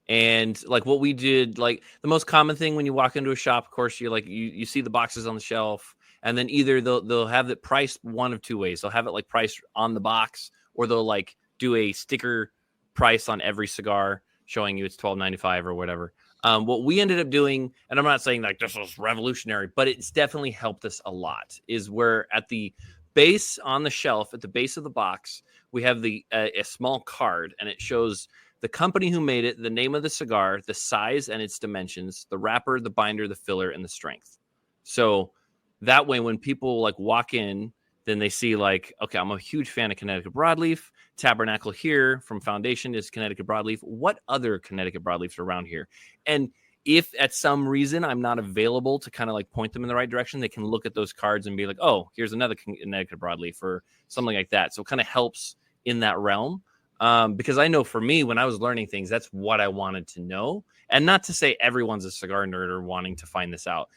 And like what we did, like the most common thing when you walk into a shop, of course, you're like, you see the boxes on the shelf, and then either they'll have it priced one of two ways. They'll have it like priced on the box, or they'll like do a sticker price on every cigar showing you it's $12.95 or whatever. What we ended up doing, and I'm not saying like this was revolutionary, but it's definitely helped us a lot, is where at the base on the shelf, at the base of the box, we have a small card, and it shows the company who made it, the name of the cigar, the size and its dimensions, the wrapper, the binder, the filler, and the strength. So that way, when people like walk in, then they see like, okay, I'm a huge fan of Connecticut Broadleaf. Tabernacle here from Foundation is Connecticut Broadleaf. What other Connecticut Broadleafs are around here? And if at some reason I'm not available to kind of like point them in the right direction, they can look at those cards and be like, oh, here's another Connecticut Broadleaf or something like that. So it kind of helps in that realm. Because I know for me, when I was learning things, that's what I wanted to know. And not to say everyone's a cigar nerd or wanting to find this out,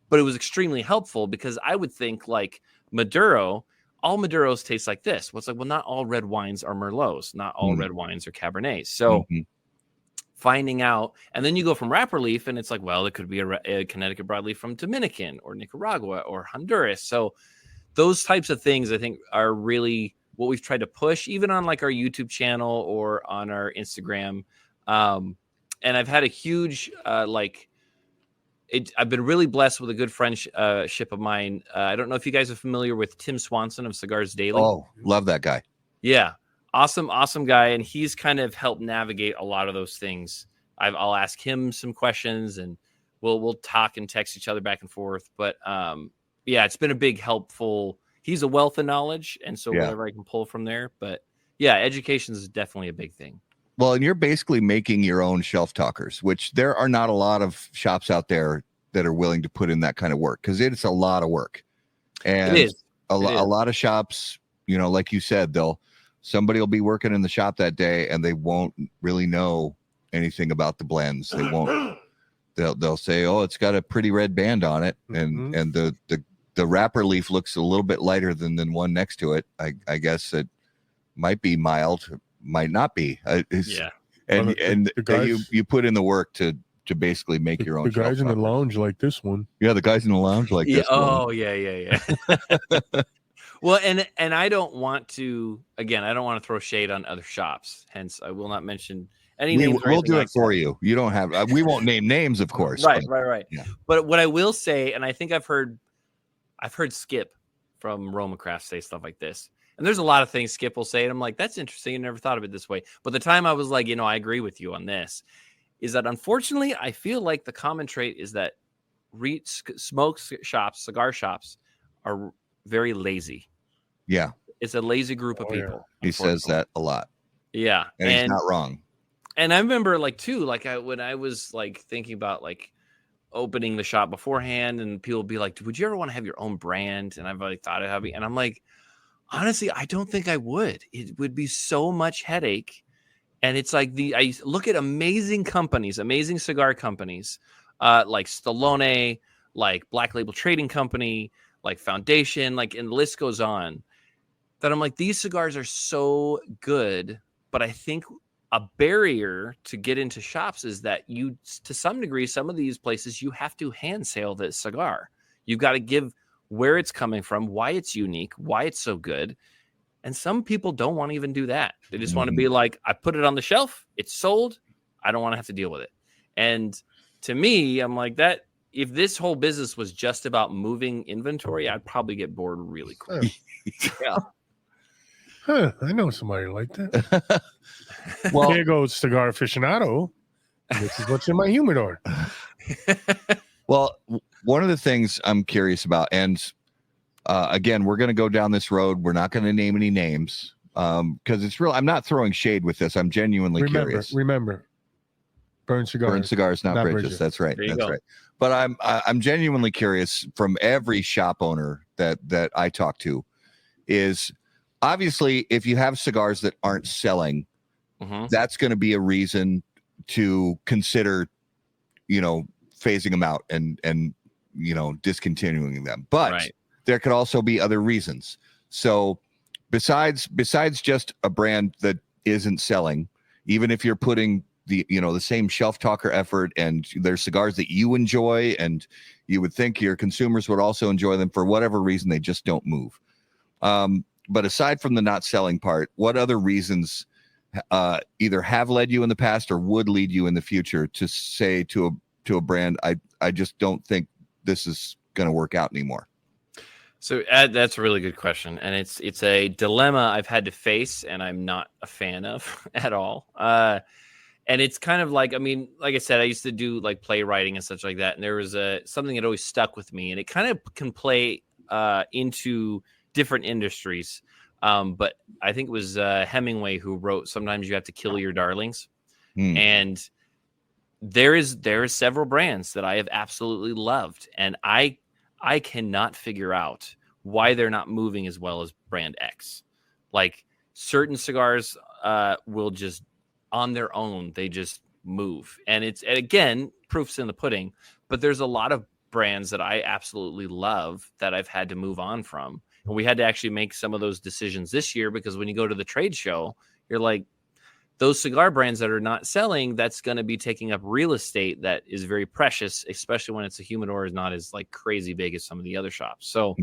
but it was extremely helpful, because I would think like Maduro, all Maduros taste like this. Well, it's like, well, not all red wines are Merlots. Not all red wines are Cabernets. So finding out, and then you go from wrapper leaf, and it's like, well, it could be a Connecticut broadleaf from Dominican or Nicaragua or Honduras. So those types of things, I think, are really what we've tried to push, even on like our YouTube channel or on our Instagram. And I've had a huge, I've been really blessed with a good friendship of mine. I don't know if you guys are familiar with Tim Swanson of Cigars Daily. Oh, love that guy. Yeah. Awesome guy. And he's kind of helped navigate a lot of those things. I'll ask him some questions, and we'll talk and text each other back and forth. But yeah, it's been a big helpful. He's a wealth of knowledge, and so whatever I can pull from there. But yeah, education is definitely a big thing. Well, and you're basically making your own shelf talkers, which there are not a lot of shops out there that are willing to put in that kind of work, because it's a lot of work. And it is. A lot of shops, like you said, somebody will be working in the shop that day and they won't really know anything about the blends. They won't. They'll say, oh, it's got a pretty red band on it, and the wrapper leaf looks a little bit lighter than the one next to it. I guess it might be mild, might not be. Yeah. And you put in the work to basically make your own. The guys in the lounge like this one. Yeah, the guys in the lounge like this one. Oh, yeah. Well, and I don't want to throw shade on other shops. Hence, I will not mention any names. We'll do it for you. You don't have. We won't name names, of course. Right. Yeah. But what I will say, and I think I've heard Skip from Roma Craft say stuff like this. And there's a lot of things Skip will say, and I'm like, that's interesting. I never thought of it this way. But the time I was like, I agree with you on this, is that unfortunately, I feel like the common trait is that cigar shops are very lazy. Yeah. It's a lazy group of Oh, yeah. people. He says unfortunately. that a lot. Yeah. And he's not wrong. And I remember like too, like when I was like thinking about like opening the shop beforehand, and people would be like, would you ever want to have your own brand? And I've like thought of having, and I'm like, honestly, I don't think I would. It would be so much headache. And it's like I look at amazing companies, amazing cigar companies, like Stallone, like Black Label Trading Company, like Foundation, like, and the list goes on, that I'm like, these cigars are so good. But I think a barrier to get into shops is that you, to some degree, some of these places, you have to hand sale the cigar. You've got to give where it's coming from, why it's unique, why it's so good. And some people don't want to even do that. They just want to be like, I put it on the shelf, it's sold, I don't want to have to deal with it. And to me, I'm like, that if this whole business was just about moving inventory, I'd probably get bored really quick. Yeah. Huh, I know somebody like that. Well, There goes cigar aficionado. This is what's in my humidor. Well, one of the things I'm curious about, and again, we're going to go down this road. We're not going to name any names because it's real. I'm not throwing shade with this. I'm genuinely curious. Remember, burn cigars. Burn cigars, not bridges. That's right. That's right. But I'm genuinely curious from every shop owner that I talk to is obviously if you have cigars that aren't selling, that's going to be a reason to consider, phasing them out and discontinuing them. But there could also be other reasons. So besides just a brand that isn't selling, even if you're putting the same shelf talker effort and there's cigars that you enjoy and you would think your consumers would also enjoy them, for whatever reason, they just don't move. But aside from the not selling part, what other reasons either have led you in the past or would lead you in the future to say to a brand, I just don't think this is going to work out anymore? So that's a really good question, and it's a dilemma I've had to face, and I'm not a fan of at all. And it's kind of like, I mean, like I said, I used to do like playwriting and such like that, and there was something that always stuck with me, and it kind of can play into different industries. But I think it was Hemingway who wrote, "Sometimes you have to kill your darlings," and there is several brands that I have absolutely loved, and I cannot figure out why they're not moving as well as brand X. Like certain cigars will just on their own, they just move. And again, proof's in the pudding, but there's a lot of brands that I absolutely love that I've had to move on from. And we had to actually make some of those decisions this year, because when you go to the trade show, you're like, those cigar brands that are not selling, that's going to be taking up real estate that is very precious, especially when it's a humidor is not as like crazy big as some of the other shops. So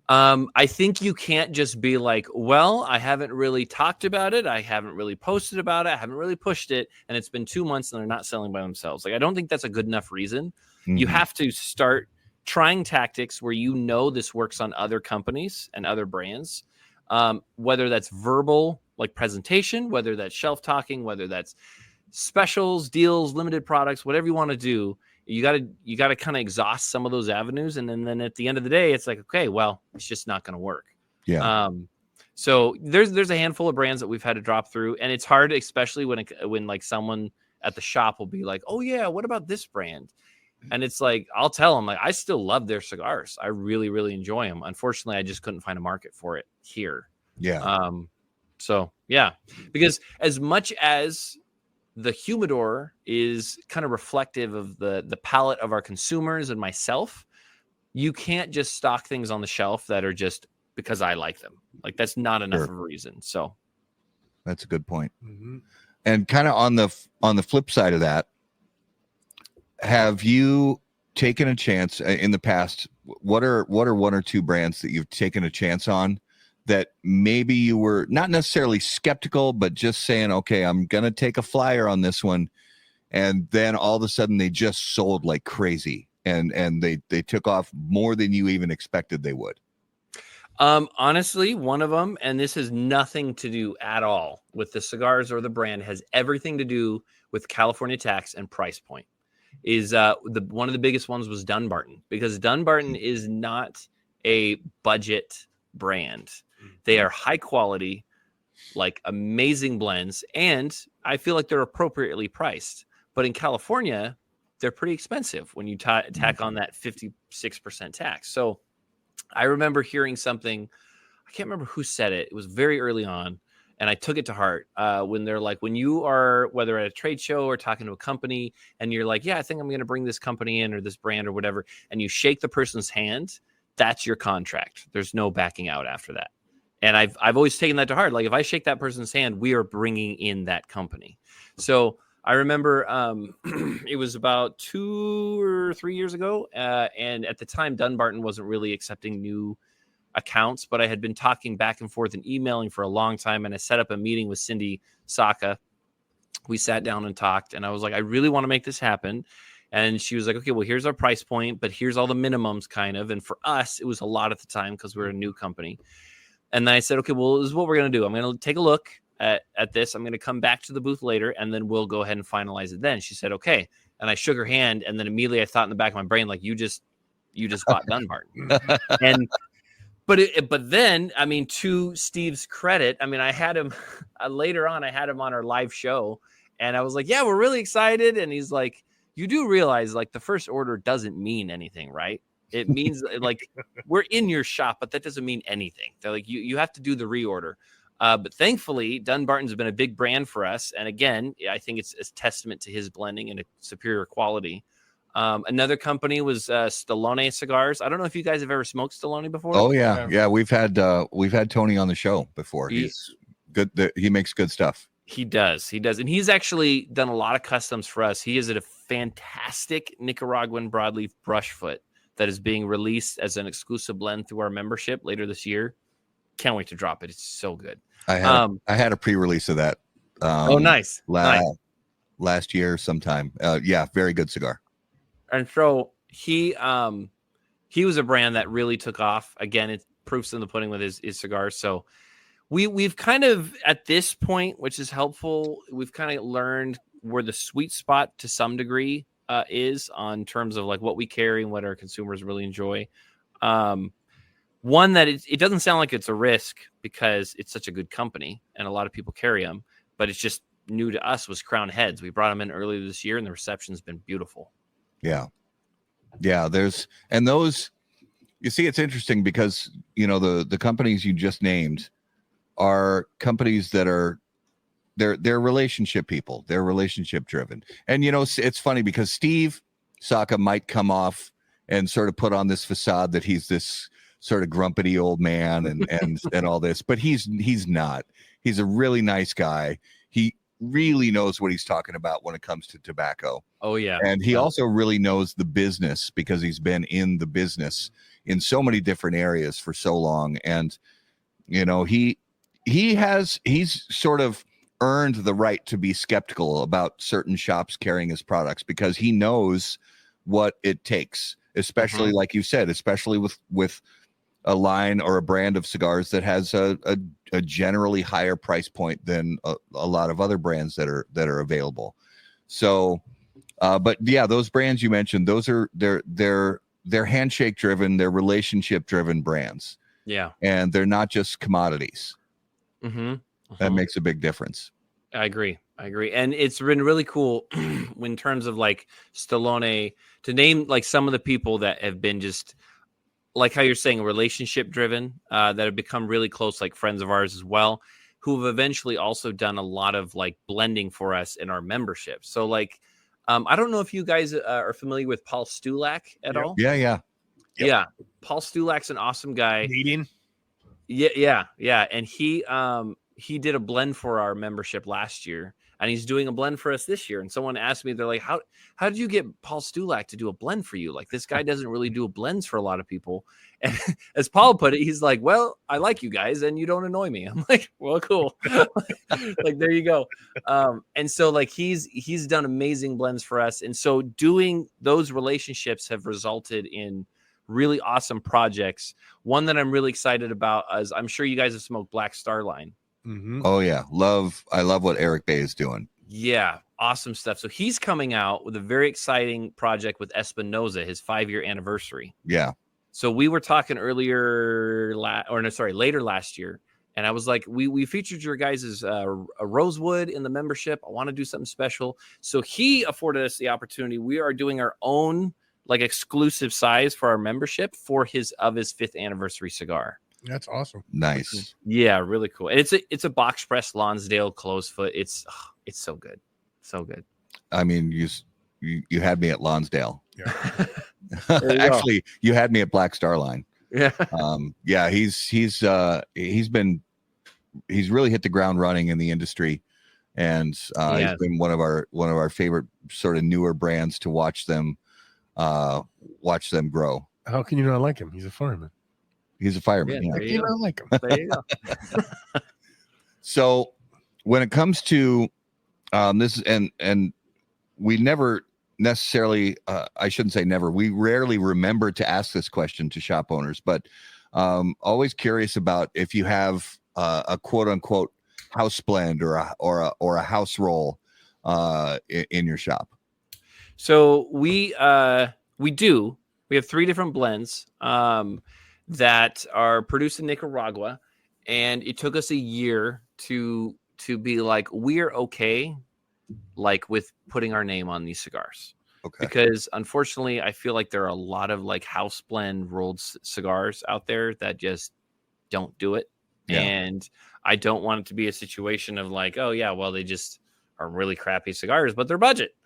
I think you can't just be like, well, I haven't really talked about it, I haven't really posted about it, I haven't really pushed it, and it's been 2 months and they're not selling by themselves. Like, I don't think that's a good enough reason. You have to start trying tactics where this works on other companies and other brands, whether that's verbal, like presentation, whether that's shelf talking, whether that's specials, deals, limited products, whatever you want to do. You got to kind of exhaust some of those avenues, and then at the end of the day, it's like, okay, well, it's just not going to work. Yeah. So there's a handful of brands that we've had to drop through, and it's hard, especially when like someone at the shop will be like, oh yeah, what about this brand? And it's like, I'll tell them, like, I still love their cigars. I really, really enjoy them. Unfortunately, I just couldn't find a market for it here. Yeah. So yeah, because as much as the humidor is kind of reflective of the palate of our consumers and myself, you can't just stock things on the shelf that are just because I like them. Like, that's not enough of a reason. So that's a good point. And kind of on the flip side of that, have you taken a chance in the past? What are one or two brands that you've taken a chance on that maybe you were not necessarily skeptical, but just saying, okay, I'm going to take a flyer on this one. And then all of a sudden they just sold like crazy and they took off more than you even expected they would? Honestly, one of them, and this has nothing to do at all with the cigars or the brand, has everything to do with California tax and price point. is one of the biggest ones was Dunbarton, because Dunbarton is not a budget brand. They are high quality, like amazing blends, and I feel like they're appropriately priced. But in California, they're pretty expensive when you tack on that 56% tax. So I remember hearing something, I can't remember who said it. It was very early on, and I took it to heart when they're like, when you are, whether at a trade show or talking to a company, and you're like, yeah, I think I'm going to bring this company in or this brand or whatever, and you shake the person's hand, that's your contract. There's no backing out after that. And I've always taken that to heart. Like, if I shake that person's hand, we are bringing in that company. So I remember it was about 2 or 3 years ago. And at the time, Dunbarton wasn't really accepting new accounts, but I had been talking back and forth and emailing for a long time. And I set up a meeting with Cindy Saka. We sat down and talked, and I was like, I really want to make this happen. And she was like, okay, well, here's our price point, but here's all the minimums kind of. And for us, it was a lot at the time because we're a new company. And then I said, okay, well, this is what we're going to do. I'm going to take a look at this. I'm going to come back to the booth later, and then we'll go ahead and finalize it then. She said, okay. And I shook her hand, and then immediately I thought in the back of my brain, like, you just bought Dunbarton. But then, I mean, to Steve's credit, I mean, I had him later on, I had him on our live show, and I was like, yeah, we're really excited. And he's like, you do realize, like, the first order doesn't mean anything, right? It means like we're in your shop, but that doesn't mean anything. They're like, you have to do the reorder. But thankfully, Dunbarton's been a big brand for us. And again, I think it's a testament to his blending and a superior quality. Another company was Stallone Cigars. I don't know if you guys have ever smoked Stallone before. Oh yeah. Yeah. We've had Tony on the show before. He's good. He makes good stuff. He does. And he's actually done a lot of customs for us. He is a fantastic Nicaraguan broadleaf brushfoot that is being released as an exclusive blend through our membership later this year. Can't wait to drop it. It's so good. I had a pre-release of that. Nice. Last year sometime. Yeah, very good cigar. And so he was a brand that really took off. Again, it proofs in the pudding with his cigars. So we've kind of, at this point, which is helpful, we've kind of learned where the sweet spot to some degree is on terms of like what we carry and what our consumers really enjoy. One that it doesn't sound like it's a risk because it's such a good company and a lot of people carry them, but it's just new to us was Crown Heads. We brought them in earlier this year and the reception's been beautiful. Yeah. Those, you see, it's interesting because, you know, the companies you just named are companies that are, they're relationship people. They're relationship driven. And, you know, it's funny because Steve Saka might come off and sort of put on this facade that he's this sort of grumpy old man and all this, but he's not. He's a really nice guy. He really knows what he's talking about when it comes to tobacco. Oh yeah. And he also really knows the business because he's been in the business in so many different areas for so long. And, you know, he's sort of earned the right to be skeptical about certain shops carrying his products because he knows what it takes, especially like you said, especially with a line or a brand of cigars that has a generally higher price point than a lot of other brands that are available. So, but yeah, those brands you mentioned, those are they're handshake driven, they're relationship driven brands. Yeah, and they're not just commodities. That makes a big difference. I agree. And it's been really cool in terms of like Stallone to name like some of the people that have been just like how you're saying relationship driven, that have become really close, like friends of ours as well, who have eventually also done a lot of like blending for us in our membership. So like, I don't know if you guys are familiar with Paul Stulak at all. Yeah. Yeah. Paul Stulak's an awesome guy. Meeting. Yeah. And he did a blend for our membership last year, and he's doing a blend for us this year. And someone asked me, they're like, how did you get Paul Stulak to do a blend for you? Like, this guy doesn't really do blends for a lot of people. And as Paul put it, he's like, well, I like you guys and you don't annoy me. I'm like, well, cool. Like, there you go. And so like, he's done amazing blends for us. And so doing those relationships have resulted in really awesome projects. One that I'm really excited about is, I'm sure you guys have smoked Black Star Line. Oh yeah, I love what Eric Bay is doing. Yeah, awesome stuff. So he's coming out with a very exciting project with Espinosa, his 5-year anniversary. Yeah. So we were talking later last year, and I was like, we featured your guys' a Rosewood in the membership. I want to do something special. So he afforded us the opportunity. We are doing our own like exclusive size for our membership for his 5th anniversary cigar. That's awesome. Nice. Yeah, really cool. And it's a box press Lonsdale closefoot. It's so good. So good. I mean, you had me at Lonsdale. Yeah. Actually, you had me at Black Star Line. Yeah. Yeah, he's really hit the ground running in the industry, and he's been one of our favorite sort of newer brands to watch them grow. How can you not like him? He's a fireman. He's a fireman. Yeah, How can you not like him? There you go. So when it comes to this, and we never necessarily, I shouldn't say never, we rarely remember to ask this question to shop owners, but always curious about if you have a quote unquote house blend or a house roll in your shop. So we do. We have 3 different blends that are produced in Nicaragua, and it took us a year to be like, we're okay, like with putting our name on these cigars. Okay. Because unfortunately, I feel like there are a lot of like house blend rolled cigars out there that just don't do it. Yeah. And I don't want it to be a situation of like, oh yeah, well, they just are really crappy cigars, but they're budget.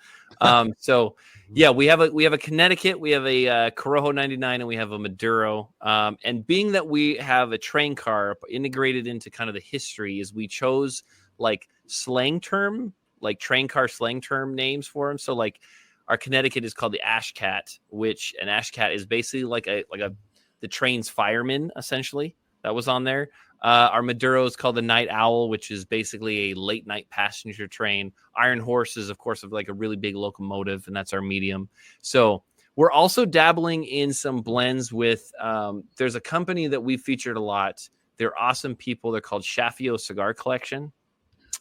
So yeah, we have a Connecticut, we have a Corojo 99, and we have a Maduro. And being that we have a train car integrated into kind of the history, is we chose like slang term, like train car slang term names for them. So like our Connecticut is called the Ash Cat, which an Ash Cat is basically like the train's fireman, essentially, that was on there. Our Maduro is called the Night Owl, which is basically a late night passenger train. Iron Horse is, of course, like a really big locomotive, and that's our medium. So we're also dabbling in some blends with, there's a company that we've featured a lot. They're awesome people. They're called Shafio Cigar Collection.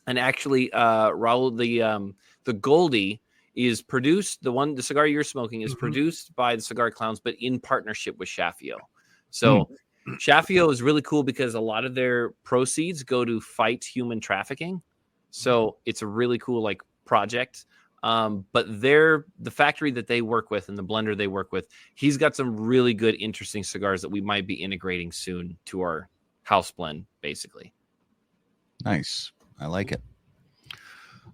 And actually, Raul, the Goldie is produced, the cigar you're smoking is produced by the Cigar Clowns, but in partnership with Shafio. So Shafio is really cool because a lot of their proceeds go to fight human trafficking. So it's a really cool like project. But the factory that they work with and the blender they work with, he's got some really good, interesting cigars that we might be integrating soon to our house blend, basically. Nice. I like it.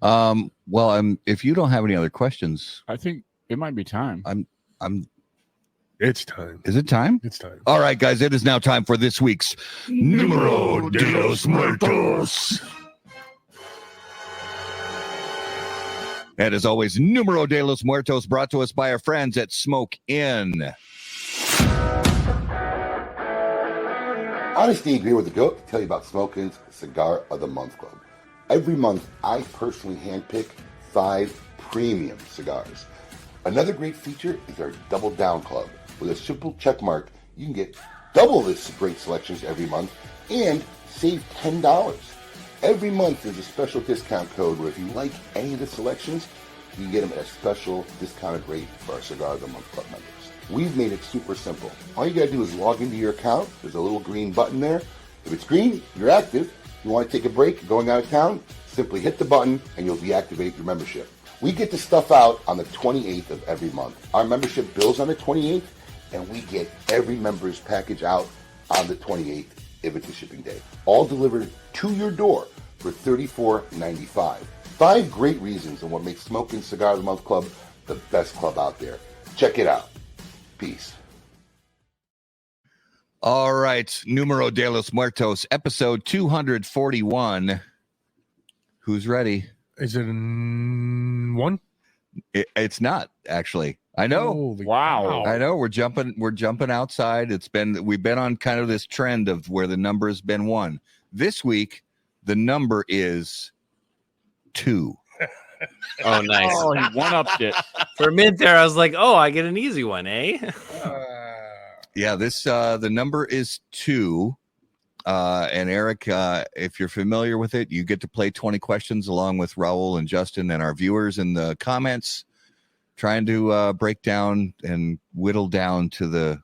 Well, if you don't have any other questions, I think it might be time. It's time. Is it time? It's time. All right, guys, it is now time for this week's Numero de los Muertos. And as always, Numero de los Muertos brought to us by our friends at Smoke Inn. I'm Steve here with the GOAT to tell you about Smoke Inn's Cigar of the Month Club. Every month, I personally handpick 5 premium cigars. Another great feature is our Double Down Club. With a simple check mark, you can get double this great selections every month and save $10. Every month, there's a special discount code where if you like any of the selections, you can get them at a special discounted rate for our Cigar of the Month Club members. We've made it super simple. All you gotta do is log into your account. There's a little green button there. If it's green, you're active. You want to take a break, going out of town, simply hit the button and you'll deactivate your membership. We get the stuff out on the 28th of every month. Our membership bills on the 28th, and we get every member's package out on the 28th if it's a shipping day. All delivered to your door for $34.95. 5 great reasons on what makes Smoking Cigar of the Month Club the best club out there. Check it out. Peace. All right, Numero de los Muertos, episode 241. Who's ready? Is it one? It's not, actually. I know. Holy Wow. cow. I know. We're jumping outside. We've been on kind of this trend of where the number has been 1. This week, the number is 2. Oh, nice. Oh, he one-upped it. For a minute there, I was like, oh, I get an easy one, eh? Yeah, this the number is 2. And Eric, if you're familiar with it, you get to play 20 questions along with Raul and Justin and our viewers in the comments, trying to break down and whittle down to the,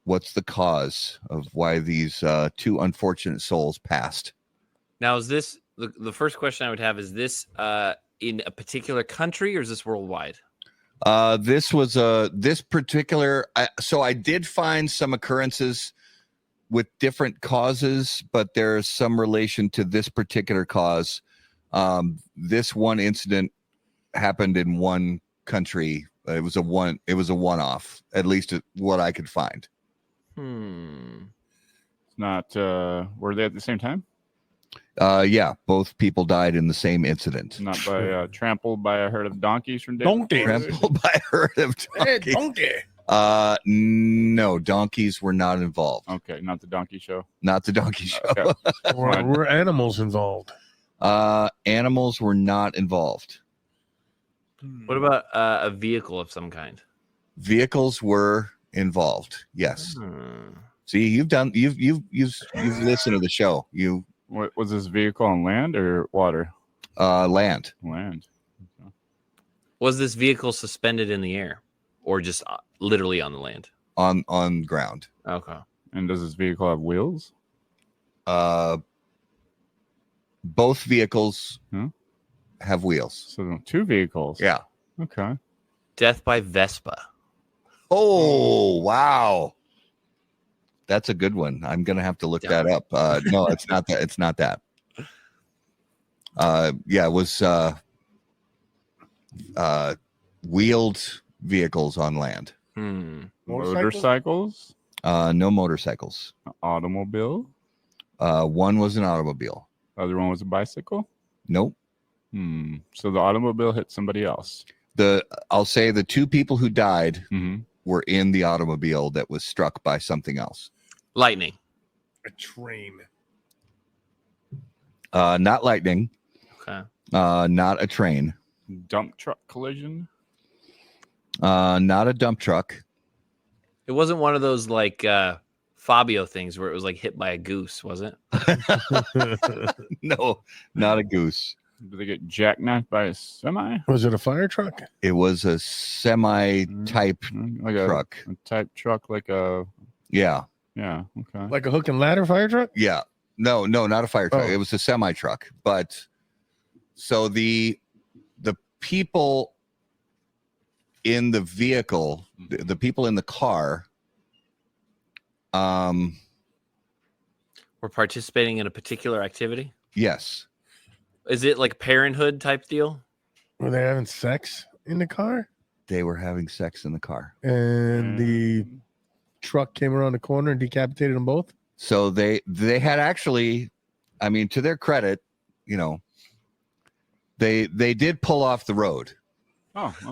what's the cause of why these two unfortunate souls passed. Now, is this the first question I would have? Is this in a particular country or is this worldwide? This was this particular. So I did find some occurrences with different causes, but there's some relation to this particular cause. This one incident happened in one country. It was a one-off, at least what I could find. It's not. Were they at the same time? Yeah, both people died in the same incident. Not by trampled by a herd of donkeys from Donkey. Trampled by a herd of Hey, donkeys. donkey. No, donkeys were not involved. Okay, not the donkey show. Not the donkey show. Okay. Were animals involved? Animals were not involved. What about a vehicle of some kind? Vehicles were involved. Yes. Hmm. See, you've listened to the show. You What was this vehicle on land or water? land Land. Was this vehicle suspended in the air or just literally on the land? on ground. Okay. And does this vehicle have wheels? Both vehicles Hmm? have wheels. So two vehicles. Yeah. Okay. Death by Vespa. Oh, wow. That's a good one. I'm gonna have to look that up. No, it's not that. It's not that. Yeah, it was wheeled vehicles on land. Motorcycles? No motorcycles. Automobile? One was an automobile. Other one was a bicycle? Nope. So the automobile hit somebody else. I'll say the two people who died Mm-hmm. were in the automobile that was struck by something else. Lightning. A train. Not lightning. Okay. Not a train. Dump truck collision? Not a dump truck. It wasn't one of those like Fabio things where it was like hit by a goose, was it? No, not a goose. Did they get jackknifed by a semi? Was it a fire truck? It was a semi-type Like truck. a type truck, like a Yeah. Okay. Like a hook and ladder fire truck? Yeah. No, not a fire truck. Oh. It was a semi-truck. But so the people in the vehicle, the people in the car, We're participating in a particular activity. yes. Is it like parenthood type deal? Were they having sex in the car? They were having sex in the car. And the truck came around the corner and decapitated them both? So they had actually, I mean, to their credit, they did pull off the road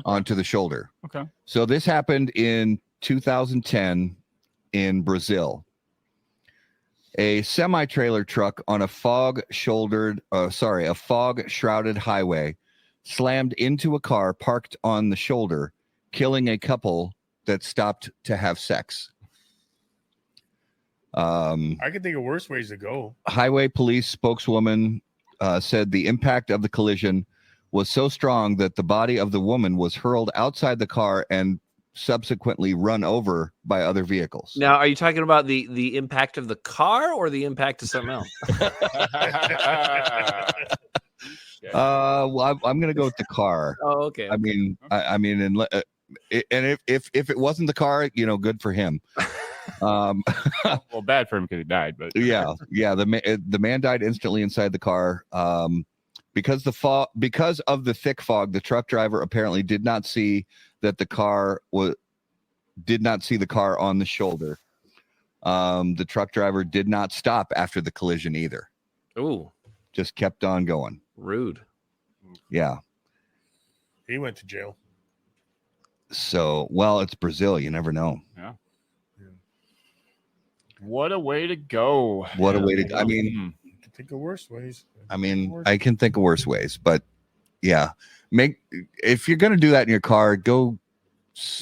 onto the shoulder. Okay. So this happened in 2010 in Brazil. A semi-trailer truck on a fog-shrouded highway slammed into a car parked on the shoulder, killing a couple that stopped to have sex. I could think of worse ways to go. Highway police spokeswoman said the impact of the collision was so strong that the body of the woman was hurled outside the car and subsequently run over by other vehicles. Now, are you talking about the impact of the car or the impact of something else? Well, I'm going to go with the car. Oh, okay. I mean, and if it wasn't the car, good for him. Well, bad for him because he died, but Yeah. The man died instantly inside the car. Because of the thick fog, the truck driver apparently did not see the car on the shoulder. The truck driver did not stop after the collision either. Ooh, Just kept on going. rude. Yeah. He went to jail. So, well, it's Brazil. You never know. what a way to go. What a way to. I mean, I can think of worse ways. I can think of worse ways, but yeah, if you're gonna do that in your car, go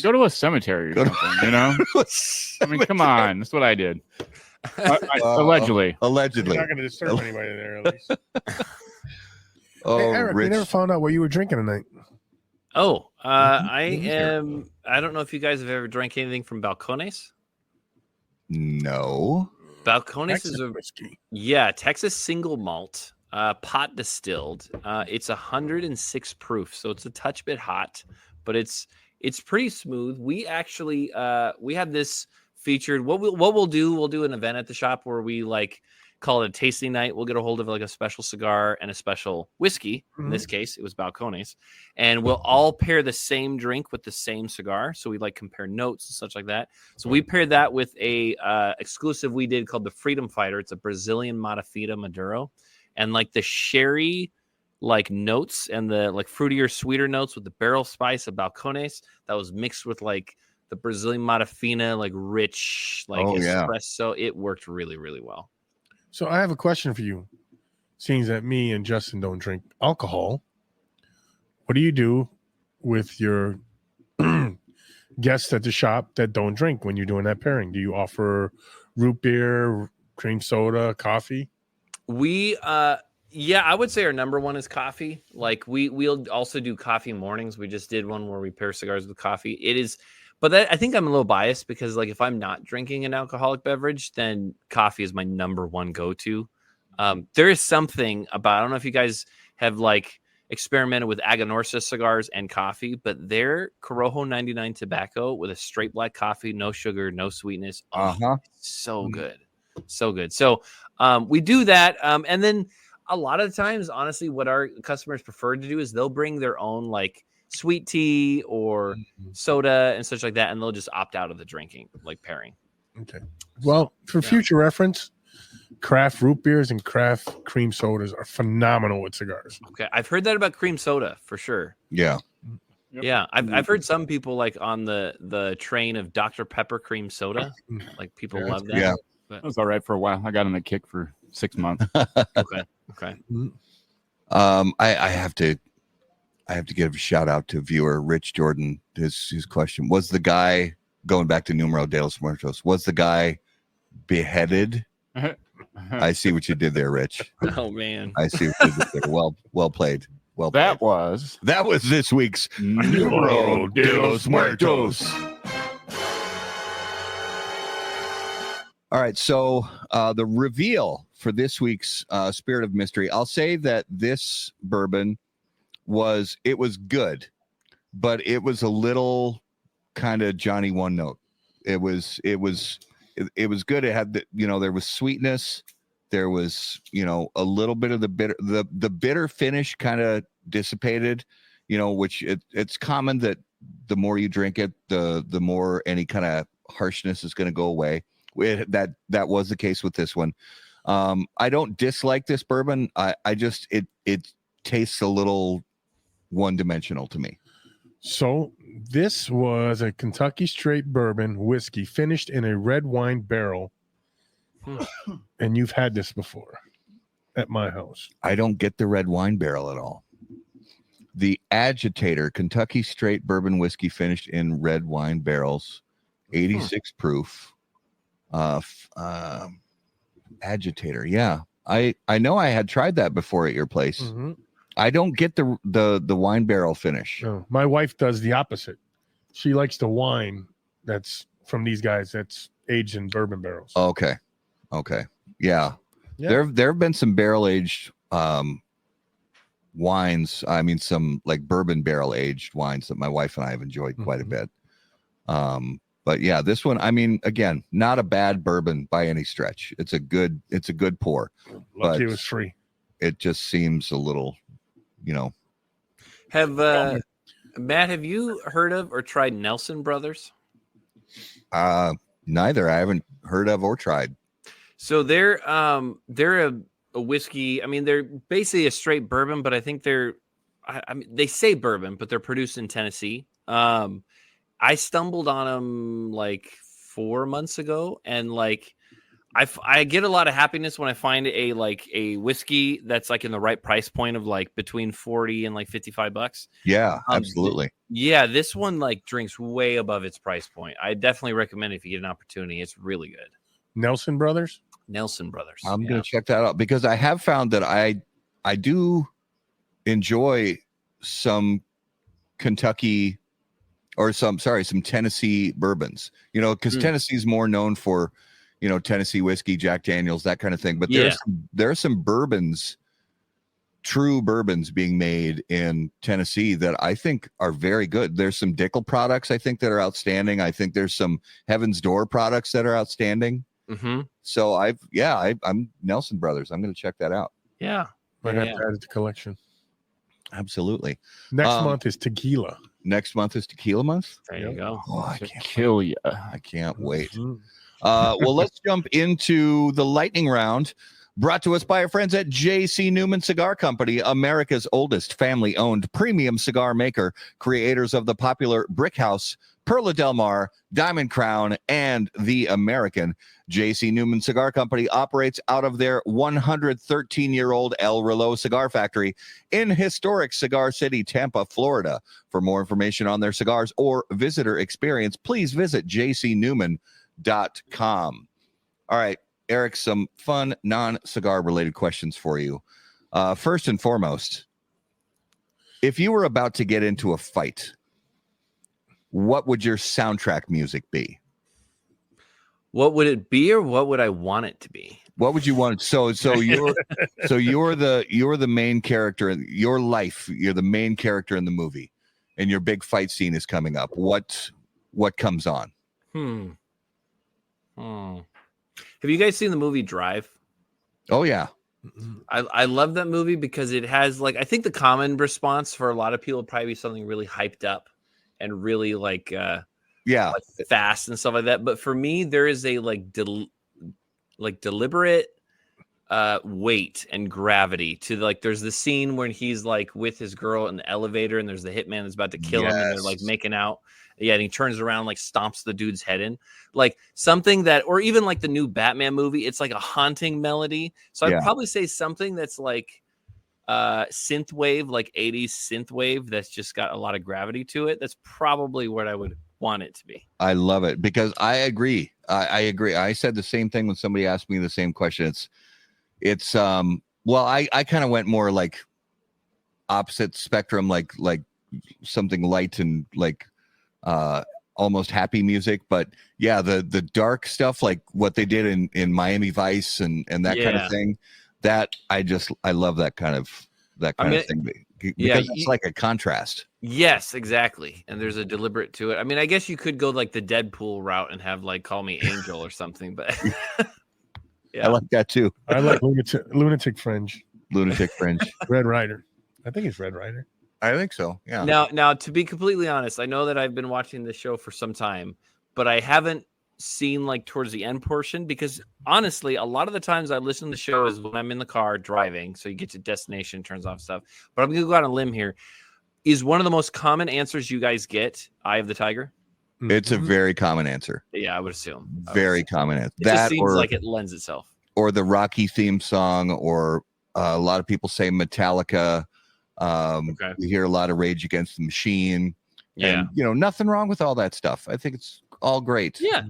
Go to a cemetery or something, I mean, come on. That's what I did. Allegedly. Allegedly. You're not going to disturb anybody there, at least. Oh, Hey, Eric, we Rich. never found out what you were drinking tonight. Oh, I am. I don't know if you guys have ever drank anything from Balcones. No. Balcones is a whiskey. Texas single malt, pot distilled. It's 106 proof, so it's a touch bit hot, but it's pretty smooth. We actually we have this featured. What we'll do an event at the shop where we like call it a tasting night. We'll get a hold of like a special cigar and a special whiskey. In this case, it was Balcones, and we'll all pair the same drink with the same cigar. So we like compare notes and such like that. So we paired that with a exclusive we did called the Freedom Fighter. It's a Brazilian Matafita Maduro, and like the sherry like notes and the like fruitier, sweeter notes with the barrel spice of Balcones that was mixed with like the Brazilian Matafina, like rich, like espresso. It worked really, really well. So I have a question for you. Seeing that me and Justin don't drink alcohol, what do you do with your guests at the shop that don't drink when you're doing that pairing? Do you offer root beer, cream soda, coffee? We I would say our number one is coffee. Like we'll also do coffee mornings. We just did one where we pair cigars with coffee. It is, but I think I'm a little biased because like if I'm not drinking an alcoholic beverage, then coffee is my number one go-to. There is something about, I don't know if you guys have like experimented with Aganorsa cigars and coffee, but their Corojo 99 tobacco with a straight black coffee, no sugar, no sweetness. So good. So good. So we do that. And then a lot of times, honestly, what our customers prefer to do is they'll bring their own like sweet tea or soda and such like that, and they'll just opt out of the drinking, like pairing. Okay. Well, for future reference, craft root beers and craft cream sodas are phenomenal with cigars. Okay, I've heard that about cream soda for sure. Yeah. Yep. Yeah, I've heard some people like on the train of Dr. Pepper cream soda, like people love that. Yeah. But, That was all right for a while. I got on the kick for 6 months. okay. I have to give a shout out to viewer Rich Jordan. His question was, the guy going back to Numero de los Muertos, was the guy beheaded? I see what you did there, Rich. Oh man, I see what you did there. Well played. Well played. That was this week's Numero de los Muertos. All right, so the reveal for this week's Spirit of Mystery, I'll say that this bourbon was good, but it was a little kind of Johnny One Note. It was good. It had there was sweetness, there was a little bit of the bitter, the bitter finish kind of dissipated, which it's common that the more you drink it, the more any kind of harshness is going to go away. That was the case with this one. I don't dislike this bourbon. I just it tastes a little one-dimensional to me. So this was a Kentucky straight bourbon whiskey finished in a red wine barrel. And you've had this before at my house. I don't get the red wine barrel at all. The Agitator Kentucky straight bourbon whiskey finished in red wine barrels, 86 proof. Agitator. Yeah. I know I had tried that before at your place. Mm-hmm. I don't get the wine barrel finish. No, my wife does the opposite. She likes the wine that's from these guys that's aged in bourbon barrels. Okay. Yeah. There have been some barrel aged wines. I mean, some like bourbon barrel aged wines that my wife and I have enjoyed quite a bit. But yeah, this one, I mean, again, not a bad bourbon by any stretch. It's a good pour. Lucky it was free. It just seems a little, Have Matt, have you heard of or tried Nelson Brothers? Neither. I haven't heard of or tried. So they're a whiskey. I mean, they're basically a straight bourbon, but I think I mean, they say bourbon, but they're produced in Tennessee. I stumbled on them like 4 months ago, and like I get a lot of happiness when I find a whiskey that's like in the right price point of like between 40 and like $55. Yeah, absolutely. Yeah, this one like drinks way above its price point. I definitely recommend it if you get an opportunity. It's really good. Nelson Brothers. Nelson Brothers. I'm going to check that out because I have found that I do enjoy some Kentucky or some Tennessee bourbons, because Tennessee's more known for, Tennessee whiskey, Jack Daniels, that kind of thing. But there are some bourbons, true bourbons being made in Tennessee that I think are very good. There's some Dickel products I think that are outstanding. I think there's some Heaven's Door products that are outstanding. Mm-hmm. So I'm Nelson Brothers. I'm going to check that out. Yeah. Might have to add it to collection. Absolutely. Next month is tequila. Next month is tequila month. There you go. Oh, I can't kill you. I can't wait. Mm-hmm. Well, let's jump into the lightning round. Brought to us by our friends at J.C. Newman Cigar Company, America's oldest family-owned premium cigar maker, creators of the popular Brick House, Perla Del Mar, Diamond Crown, and the American. J.C. Newman Cigar Company operates out of their 113-year-old El Reloj cigar factory in historic Cigar City, Tampa, Florida. For more information on their cigars or visitor experience, please visit jcnewman.com. All right, Eric, some fun non-cigar related questions for you. First and foremost, if you were about to get into a fight, what would your soundtrack music be? What would it be, or what would I want it to be? What would you want? So you're the main character in your life. You're the main character in the movie, and your big fight scene is coming up. What comes on? Have you guys seen the movie Drive? Oh yeah. I love that movie because it has, like, I think the common response for a lot of people would probably be something really hyped up and really like fast and stuff like that. But for me, there is a deliberate weight and gravity to, like, there's the scene when he's like with his girl in the elevator and there's the hitman that's about to kill him and they're like making out. Yeah, and he turns around, like, stomps the dude's head in. Like something that, or even like the new Batman movie, it's like a haunting melody. So I'd probably say something that's like synth wave, like 80s synth wave that's just got a lot of gravity to it. That's probably what I would want it to be. I love it because I agree. I agree. I said the same thing when somebody asked me the same question. It's well, I kind of went more like opposite spectrum, like something light and like almost happy music. But yeah, the dark stuff, like what they did in Miami Vice and that kind of thing, that I love that kind of thing because it's like a contrast. Yes, exactly. And there's a deliberate to it. I mean, I guess you could go like the Deadpool route and have like Call Me Angel or something, but I like that too. I like Lunatic Fringe. Red Rider. I think it's Red Rider. I think so. Yeah. Now, to be completely honest, I know that I've been watching this show for some time, but I haven't seen like towards the end portion because honestly, a lot of the times I listen to the show is when I'm in the car driving. So you get to destination, turns off stuff. But I'm going to go out on a limb here. Is one of the most common answers you guys get Eye of the Tiger? It's a very common answer. Yeah, I would assume. Very common answer. It just seems like it lends itself. Or the Rocky theme song, or a lot of people say Metallica. We hear a lot of Rage Against the Machine. Yeah. And, nothing wrong with all that stuff. I think it's all great. Yeah.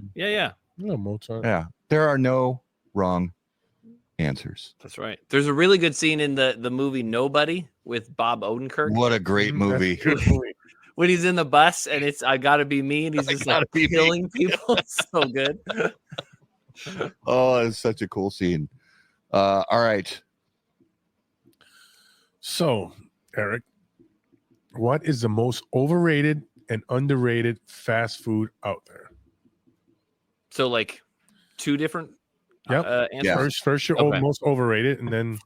No, Mozart. Yeah. There are no wrong answers. That's right. There's a really good scene in the movie Nobody with Bob Odenkirk. What a great movie. When he's in the bus and it's I Gotta Be Me and he's just like killing people. It's so good. Oh, it's such a cool scene. All right. So, Eric, what is the most overrated and underrated fast food out there? So, like, two different answers. First your most overrated, and then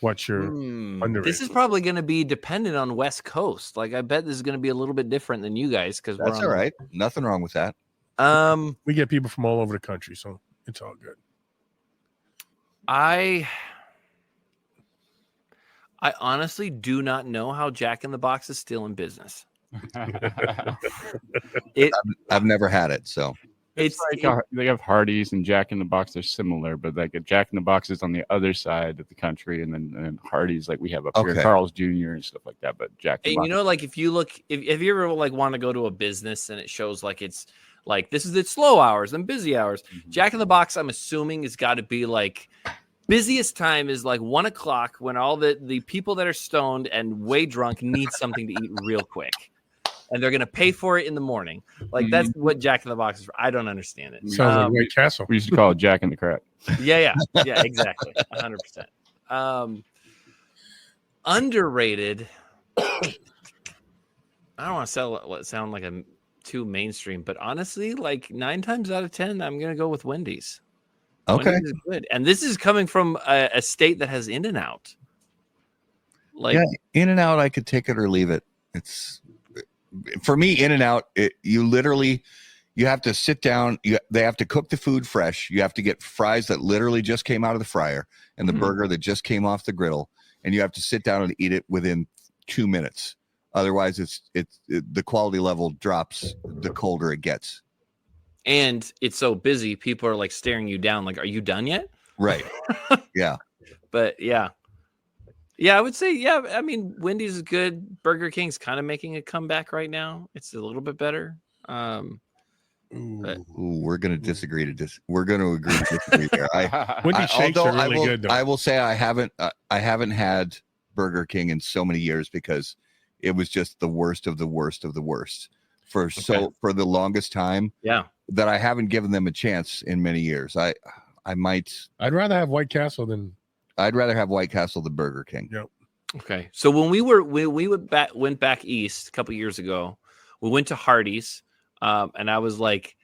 what's your underrated? This is probably going to be dependent on West Coast. Like, I bet this is going to be a little bit different than you guys because that's all right. Nothing wrong with that. We get people from all over the country, so it's all good. I honestly do not know how Jack in the Box is still in business. I've never had it, so it's like they have Hardee's and Jack in the Box. They're similar, but like a Jack in the Box is on the other side of the country, and then Hardee's like we have up here, Carl's Jr. and stuff like that. But Jack, and like if you look, if you ever like want to go to a business and it shows like it's Like this is its slow hours and busy hours. Jack in the Box, I'm assuming, has got to be like busiest time is like 1 o'clock when all the people that are stoned and way drunk need something to eat real quick. And they're going to pay for it in the morning. Like that's what Jack in the Box is for. I don't understand it. Sounds like White Castle. We used to call it Jack in the Crack. Yeah, exactly. 100%. Underrated. I don't want to sound like I'm too mainstream, but honestly, like 9 times out of 10, I'm going to go with Wendy's. Okay. Wendy's is good. And this is coming from a state that has In-N-Out. Like In-N-Out, I could take it or leave it. It's for me, In-N-Out, you have to sit down. They have to cook the food fresh. You have to get fries that literally just came out of the fryer and the burger that just came off the griddle. And you have to sit down and eat it within 2 minutes. Otherwise, the quality level drops the colder it gets. And it's so busy, people are like staring you down. Like, are you done yet? Right. Yeah. But yeah, I would say, yeah. I mean, Wendy's is good. Burger King's kind of making a comeback right now. It's a little bit better. We're going to disagree we're going to agree to disagree there. Wendy's shakes are really good, though. I will say I haven't had Burger King in so many years because it was just the worst of the worst of the worst for the longest time. Yeah. That I haven't given them a chance in many years. I'd rather have White Castle than Burger King. Yep. Okay. So when we went back east a couple years ago, we went to Hardee's, and I was like,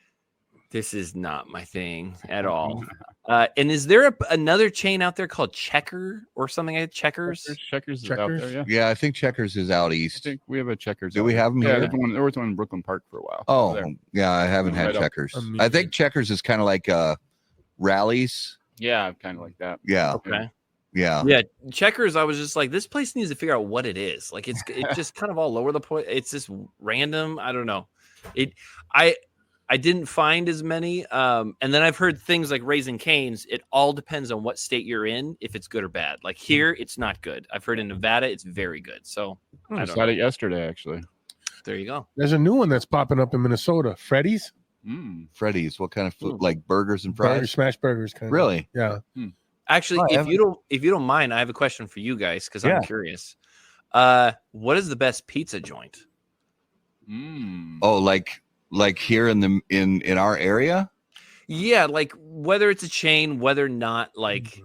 this is not my thing at all. And is there another chain out there called Checker or something like Checkers? Checkers is out there, yeah. Yeah, I think Checkers is out east. I think we have a Checkers. Do we have them here? There was one in Brooklyn Park for a while. Oh, yeah, I haven't had Checkers. I think Checkers is kind of like Rallies. Yeah, kind of like that. Yeah. Okay. Yeah. Yeah. Checkers, I was just like, this place needs to figure out what it is. Like it's just kind of all over the place. It's just random. I don't know. I didn't find as many. And then I've heard things like Raising Cane's. It all depends on what state you're in, if it's good or bad. Like here, it's not good. I've heard in Nevada, it's very good. So I saw it yesterday, actually. There you go. There's a new one that's popping up in Minnesota. Freddy's. Freddy's. What kind of food? Like burgers and fries? Smash burgers. Kind of. Really? Yeah. Actually, if you don't mind, I have a question for you guys because I'm curious. What is the best pizza joint? Oh, like here in our area? Yeah, like whether it's a chain, whether not, like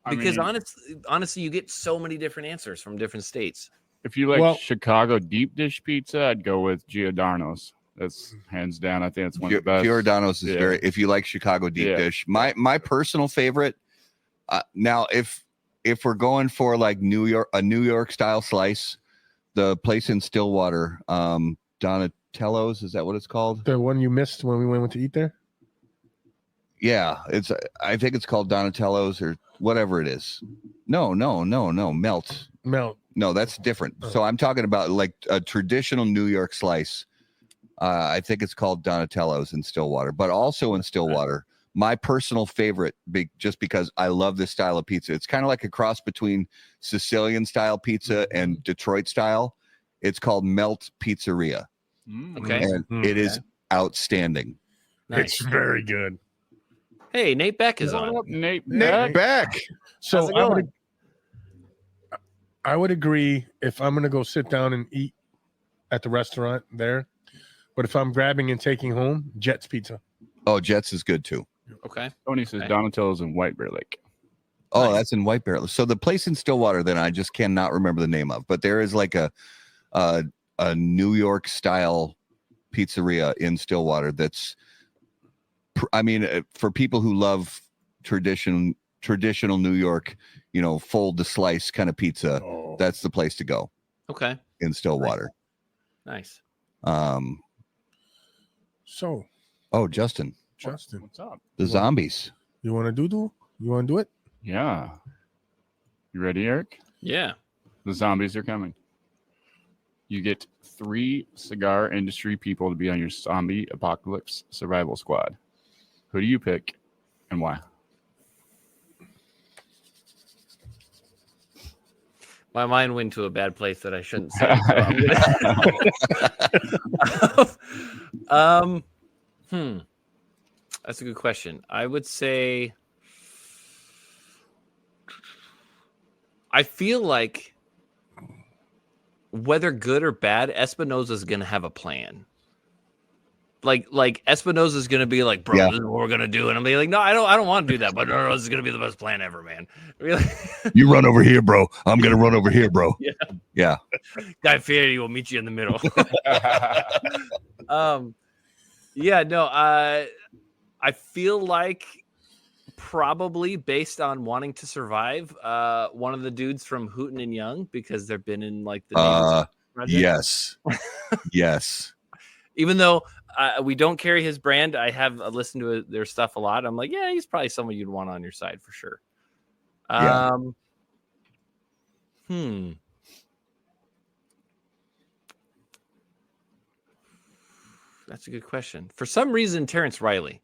because honestly, you get so many different answers from different states. If you like Chicago deep dish pizza, I'd go with Giordano's. That's hands down. I think it's one of the best. Giordano's is very. If you like Chicago deep dish, my personal favorite. Now, if we're going for like New York style slice, the place in Stillwater, Donatello's, is that what it's called? The one you missed when we went to eat there? Yeah, I think it's called Donatello's or whatever it is. No, Melt. No, that's different. So I'm talking about like a traditional New York slice. I think it's called Donatello's in Stillwater, but also in Stillwater, my personal favorite, just because I love this style of pizza. It's kind of like a cross between Sicilian style pizza and Detroit style. It's called Melt Pizzeria. Okay. And it is outstanding. Nice. It's very good. Hey, Nate Beck is on. Nate Beck. So I would agree if I'm going to go sit down and eat at the restaurant there. But if I'm grabbing and taking home, Jet's Pizza. Oh, Jet's is good too. Okay. Tony says Donatello's in White Bear Lake. Oh, nice. That's in White Bear Lake. So the place in Stillwater that I just cannot remember the name of, but there is like a New York style pizzeria in Stillwater that's, I mean, for people who love traditional New York, fold the slice kind of pizza, that's the place to go. Okay. In Stillwater. Nice. Justin, what's up? The zombies. You want to do? You want to do it? Yeah. You ready, Eric? Yeah. The zombies are coming. You get 3 cigar industry people to be on your zombie apocalypse survival squad. Who do you pick and why? My mind went to a bad place that I shouldn't say. That's a good question. I would say I feel like whether good or bad, Espinosa is going to have a plan. Like Espinosa is going to be like, bro, Yeah. this is what we're going to do. And I'm like, no, I don't want to do that. But no, this is going to be the best plan ever, man. Really? You run over here, bro. I'm going to run over here, bro. Yeah. Guy Fieri will meet you in the middle. I feel like probably based on wanting to survive, one of the dudes from Hooten and Young, because they've been in like the yes. Yes. Even though we don't carry his brand, I have listened to their stuff a lot. I'm like, yeah, he's probably someone you'd want on your side for sure. That's a good question. For some reason, Terrence Riley.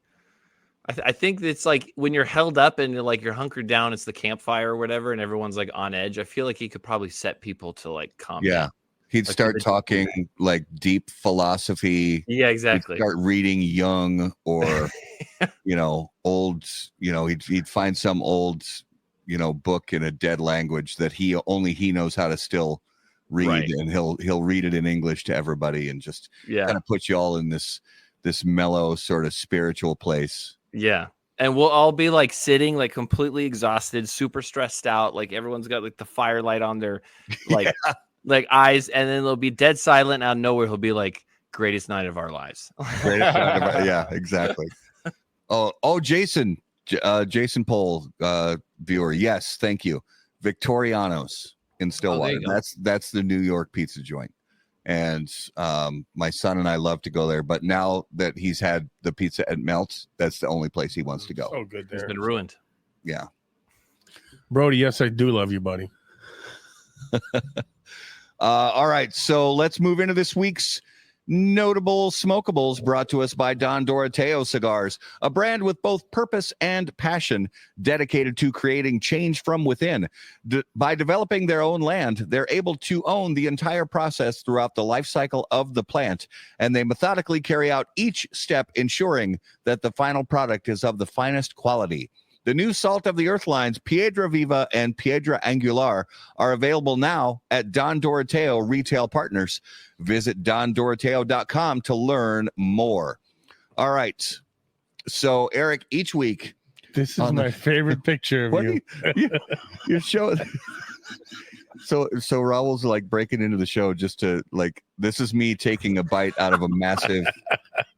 I think it's like when you're held up and you're hunkered down, it's the campfire or whatever, and everyone's like on edge. I feel like he could probably set people to like calm down. He'd start talking like deep philosophy. Yeah, exactly. He'd start reading Jung or, old, he'd find some old, book in a dead language that he knows how to still read. Right. And he'll read it in English to everybody and just kind of put you all in this mellow sort of spiritual place. Yeah. And we'll all be like sitting like completely exhausted, super stressed out. Like everyone's got like the firelight on their like like eyes, and then they'll be dead silent out of nowhere. He'll be like, greatest night of our lives. Yeah, exactly. Oh, Jason Pohl, viewer. Yes, thank you. Victoriano's in Stillwater. That's the New York pizza joint. And my son and I love to go there, but now that he's had the pizza at Melt's, that's the only place he wants to go. So good there. It's been ruined. Yeah. Brody, yes, I do love you, buddy. All right, so let's move into this week's notable smokables, brought to us by Don Doroteo Cigars, a brand with both purpose and passion, dedicated to creating change from within. By developing their own land, they're able to own the entire process throughout the life cycle of the plant, and they methodically carry out each step, ensuring that the final product is of the finest quality. The new Salt of the Earth lines, Piedra Viva and Piedra Angular, are available now at Don Doroteo retail partners. Visit dondoroteo.com to learn more. All right. So, Eric, each week. This is my favorite picture of you. You're showing. So Raul's like breaking into the show just to like, this is me taking a bite out of a massive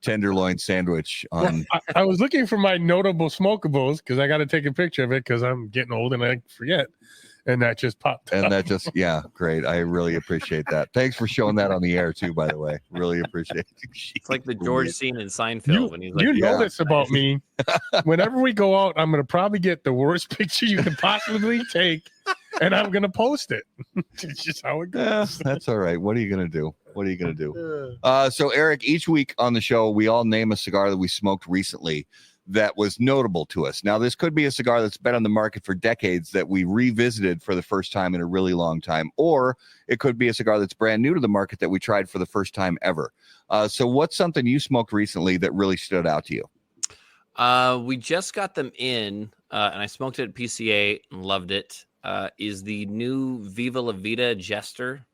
tenderloin sandwich. I was looking for my notable smokables because I got to take a picture of it because I'm getting old and I forget. And that just popped up. And that just, great. I really appreciate that. Thanks for showing that on the air too, by the way. Really appreciate it. It's like the George scene in Seinfeld when he's like, this about me. Whenever we go out, I'm going to probably get the worst picture you can possibly take. And I'm going to post it. It's just how it goes. Yeah, that's all right. What are you going to do? So, Eric, each week on the show, we all name a cigar that we smoked recently that was notable to us. Now, this could be a cigar that's been on the market for decades that we revisited for the first time in a really long time, or it could be a cigar that's brand new to the market that we tried for the first time ever. So what's something you smoked recently that really stood out to you? We just got them in, and I smoked it at PCA and loved it. Is the new Viva La Vida Jester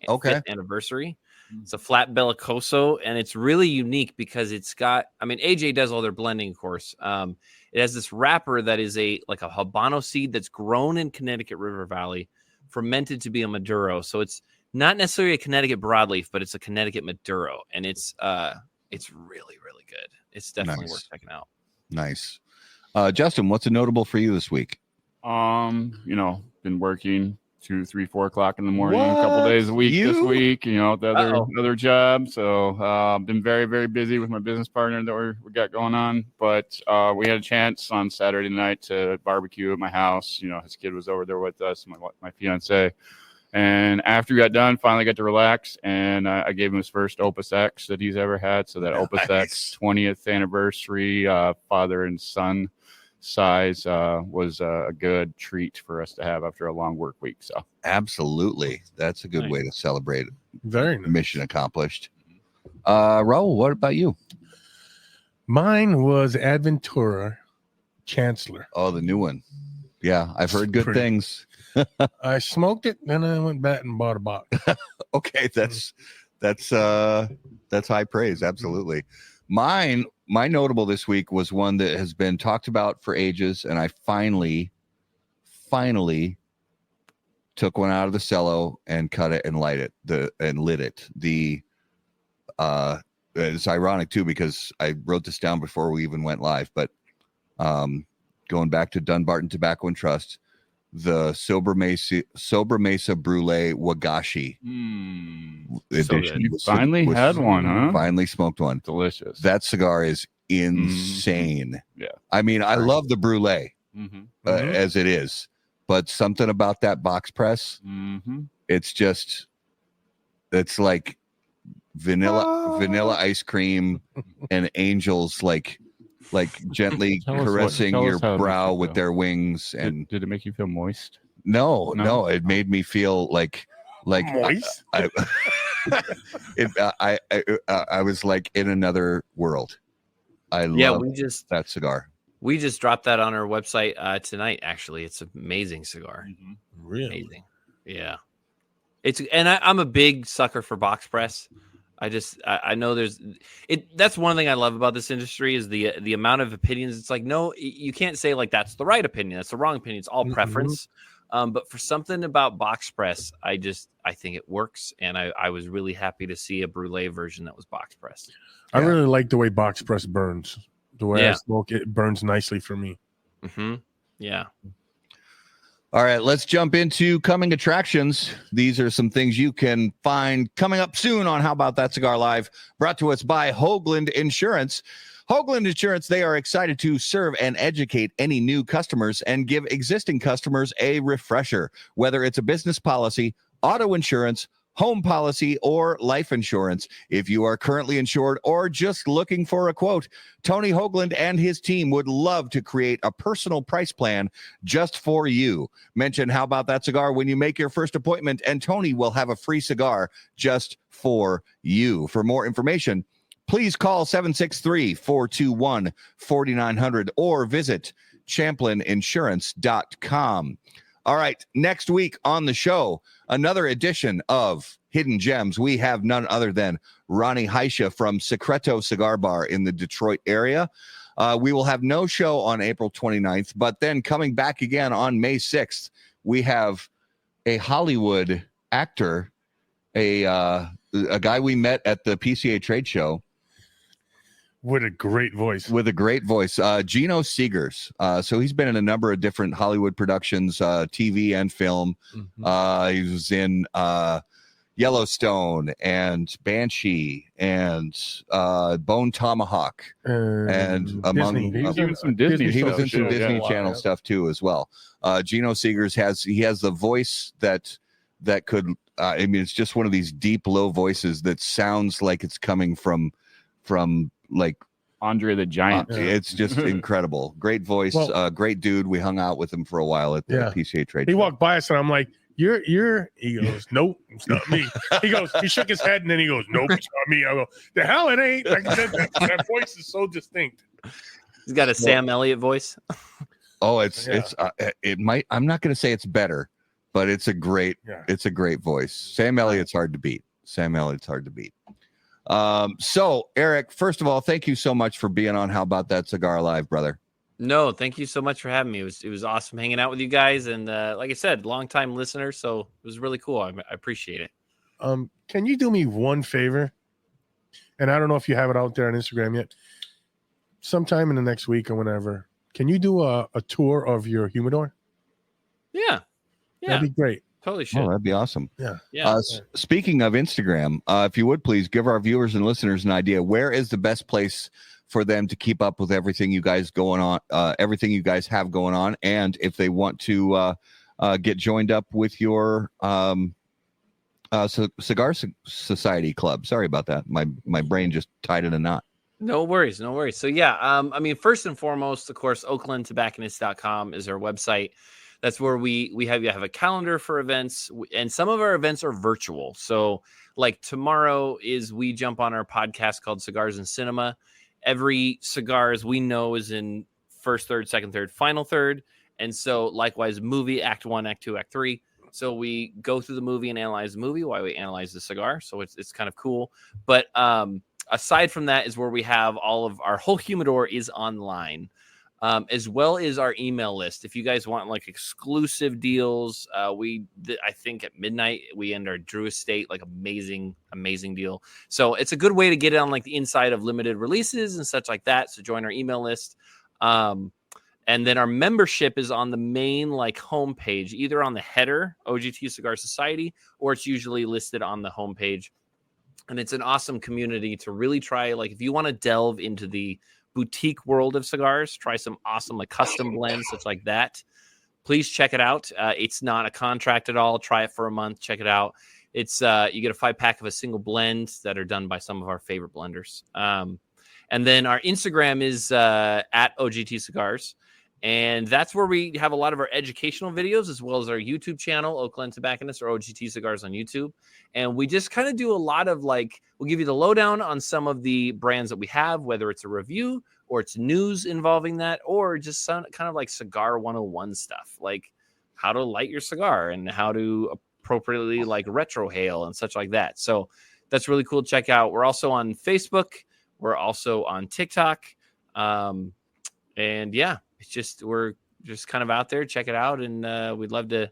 5th anniversary. It's a flat bellicoso, and it's really unique because it's got, AJ does all their blending, of course. It has this wrapper that is like a Habano seed that's grown in Connecticut River Valley, fermented to be a Maduro. So it's not necessarily a Connecticut broadleaf, but it's a Connecticut Maduro, and it's really, really good. It's definitely worth checking out. Nice. Justin, what's a notable for you this week? Been working 2, 3, 4 o'clock in the morning, a couple days a week this week, the other job. So been very, very busy with my business partner that we got going on. But we had a chance on Saturday night to barbecue at my house. His kid was over there with us, my fiance. And after we got done, finally got to relax. And I gave him his first Opus X that he's ever had. So that Opus X 20th anniversary, father and son size was a good treat for us to have after a long work week. So absolutely, that's a good way to celebrate it. Very nice. Mission accomplished. Raul, what about you? Mine was Adventura Chancellor. Oh, the new one. Yeah, I've heard good Pretty. things. I smoked it, then I went back and bought a box. Okay, that's high praise. Absolutely. My notable this week was one that has been talked about for ages, and I finally took one out of the cello and cut it and lit it. It's ironic too because I wrote this down before we even went live, but going back to Dunbarton Tobacco and Trust, the Sober Mesa Brulee Wagashi edition. You finally had one, huh? Finally smoked one. Delicious. That cigar is insane. Yeah. I mean, I love the Brulee as it is, but something about that box press, it's like vanilla ice cream and angels like gently caressing your brow with their wings. And did it make you feel moist? No, it made me feel like moist. I was like in another world. I love that cigar. We just dropped that on our website tonight. Actually, it's an amazing cigar. Really amazing. Yeah, I'm a big sucker for box press. I know that's one thing I love about this industry is the amount of opinions. It's like, no, you can't say like that's the right opinion. That's the wrong opinion. It's all preference. But for something about box press, I think it works. And I was really happy to see a Brulee version that was box pressed. I really like the way box press burns. The way I smoke, it burns nicely for me. Yeah. All right, let's jump into coming attractions. These are some things you can find coming up soon on How About That Cigar Live, brought to us by Hoagland Insurance. Hoagland Insurance, they are excited to serve and educate any new customers and give existing customers a refresher, whether it's a business policy, auto insurance, home policy, or life insurance. If you are currently insured or just looking for a quote, Tony Hoagland and his team would love to create a personal price plan just for you. Mention How About That Cigar when you make your first appointment, and Tony will have a free cigar just for you. For more information, please call 763-421-4900 or visit champlaininsurance.com. All right, next week on the show, another edition of Hidden Gems. We have none other than Ronnie Heisha from Secreto Cigar Bar in the Detroit area. We will have no show on April 29th, but then coming back again on May 6th, we have a Hollywood actor, a guy we met at the PCA trade show. With a great voice. Gino Cigars. So he's been in a number of different Hollywood productions, TV and film. He was in Yellowstone and Banshee and Bone Tomahawk. And among Disney. He was in some Disney Channel stuff too as well. Gino Cigars has the voice that could it's just one of these deep low voices that sounds like it's coming from like Andre the Giant. It's just incredible. Great voice, great dude. We hung out with him for a while at the PCA trade. He walked by us and I'm like, you're he goes, nope, it's not me. He goes, he shook his head and then he goes, nope, it's not me. I go, the hell it ain't. Like I said, that voice is so distinct. He's got a Sam Elliott voice. It might, I'm not going to say it's better, but it's a great voice. Sam Elliott's hard to beat. So Eric, first of all, thank you so much for being on How About That Cigar Live, brother. No, thank you so much for having me. It was awesome hanging out with you guys. And like I said, long-time listener. So it was really cool. I appreciate it. Can you do me one favor? And I don't know if you have it out there on Instagram yet. Sometime in the next week or whenever, can you do a tour of your humidor? Yeah. That'd be great. Totally should. Oh, that'd be awesome. Yeah. Speaking of Instagram, if you would please give our viewers and listeners an idea, where is the best place for them to keep up with everything you guys everything you guys have going on, and if they want to get joined up with your Cigar Society Club. Sorry about that. My brain just tied in a knot. No worries. So yeah, first and foremost, of course, oaklandtobacconist.com is our website. That's where we have a calendar for events, and some of our events are virtual. So like tomorrow we jump on our podcast called Cigars and Cinema, every cigar, as we know, is in first third, second third, final third. And so likewise, movie, act 1, act 2, act 3. So we go through the movie and analyze the movie while we analyze the cigar. So it's kind of cool. But aside from that is where we have all of our whole humidor is online, as well as our email list. If you guys want like exclusive deals, I think at midnight we end our Drew Estate, like amazing deal. So it's a good way to get it on like the inside of limited releases and such like that. So join our email list. And then our membership is on the main like homepage, either on the header, OGT Cigar Society, or it's usually listed on the homepage. And it's an awesome community to really try. Like if you want to delve into the boutique world of cigars, try some awesome like custom blends, such like that. Please check it out. It's not a contract at all. Try it for a month. Check it out. It's you get a 5-pack of a single blend that are done by some of our favorite blenders. And then our Instagram is at OGT Cigars. And that's where we have a lot of our educational videos, as well as our YouTube channel, Oak Glen Tobacconist, or OGT Cigars on YouTube. And we just kind of do a lot of like, we'll give you the lowdown on some of the brands that we have, whether it's a review or it's news involving that, or just some kind of like cigar 101 stuff, like how to light your cigar and how to appropriately like retrohale and such like that. So that's really cool to check out. We're also on Facebook. We're also on TikTok. And yeah, it's just, we're just kind of out there. Check it out. And we'd love to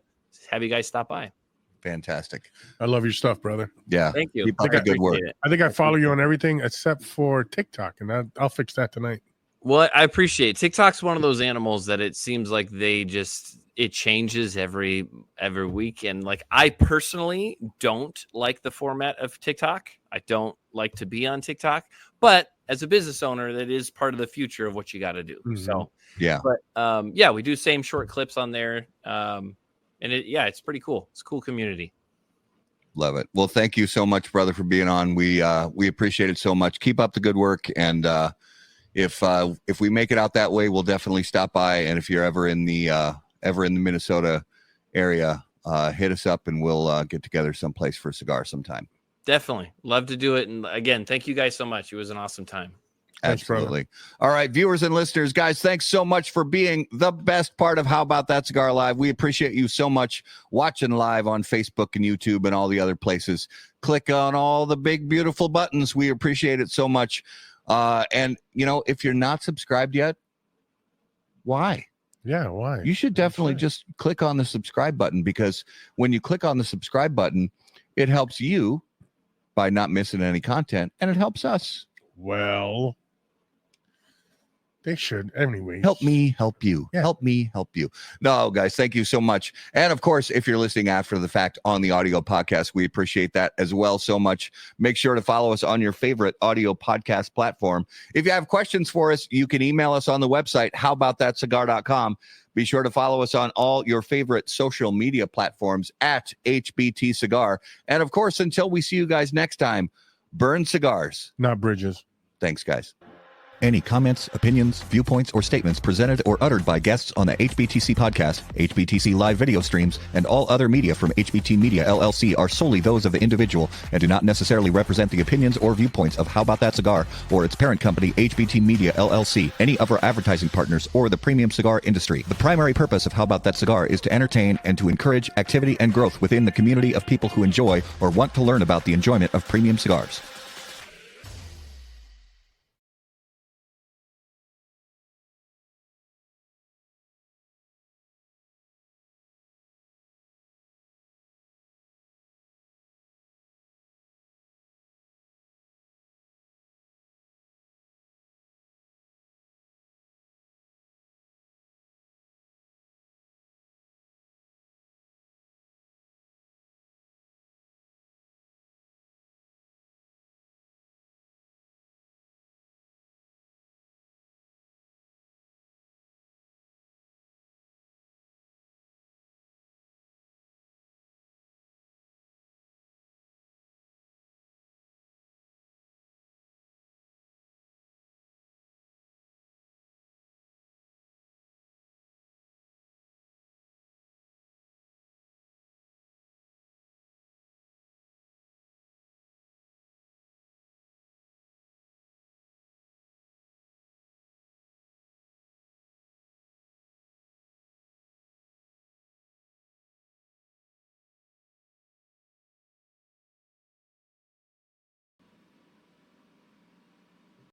have you guys stop by. Fantastic. I love your stuff, brother. Yeah. Thank you. Keep up the good work. I think I follow you on everything except for TikTok, and I'll fix that tonight. Well, I appreciate TikTok's one of those animals that it seems like it changes every week. And like, I personally don't like the format of TikTok. I don't like to be on TikTok, but as a business owner, that is part of the future of what you got to do. Mm-hmm. So, yeah. But yeah, we do same short clips on there. And it's pretty cool. It's a cool community. Love it. Well, thank you so much, brother, for being on. We appreciate it so much. Keep up the good work. And if we make it out that way, we'll definitely stop by. And if you're ever in the Minnesota area, hit us up and we'll get together someplace for a cigar sometime. Definitely. Love to do it. And again, thank you guys so much. It was an awesome time. Absolutely. All right, viewers and listeners, guys, thanks so much for being the best part of How About That Cigar Live. We appreciate you so much watching live on Facebook and YouTube and all the other places. Click on all the big, beautiful buttons. We appreciate it so much. And, if you're not subscribed yet, why? Yeah, why? You should definitely just click on the subscribe button, because when you click on the subscribe button, it helps you by not missing any content, and it helps us. Well, they should anyway. Help me help you. Yeah. Help me help you. No, guys, thank you so much. And of course, if you're listening after the fact on the audio podcast, we appreciate that as well so much. Make sure to follow us on your favorite audio podcast platform. If you have questions for us, you can email us on the website, howaboutthatcigar.com. Be sure to follow us on all your favorite social media platforms at HBT Cigar. And of course, until we see you guys next time, burn cigars, not bridges. Thanks, guys. Any comments, opinions, viewpoints, or statements presented or uttered by guests on the HBTC podcast, HBTC live video streams, and all other media from HBT Media LLC are solely those of the individual and do not necessarily represent the opinions or viewpoints of How About That Cigar or its parent company, HBT Media LLC, any of our advertising partners, or the premium cigar industry. The primary purpose of How About That Cigar is to entertain and to encourage activity and growth within the community of people who enjoy or want to learn about the enjoyment of premium cigars.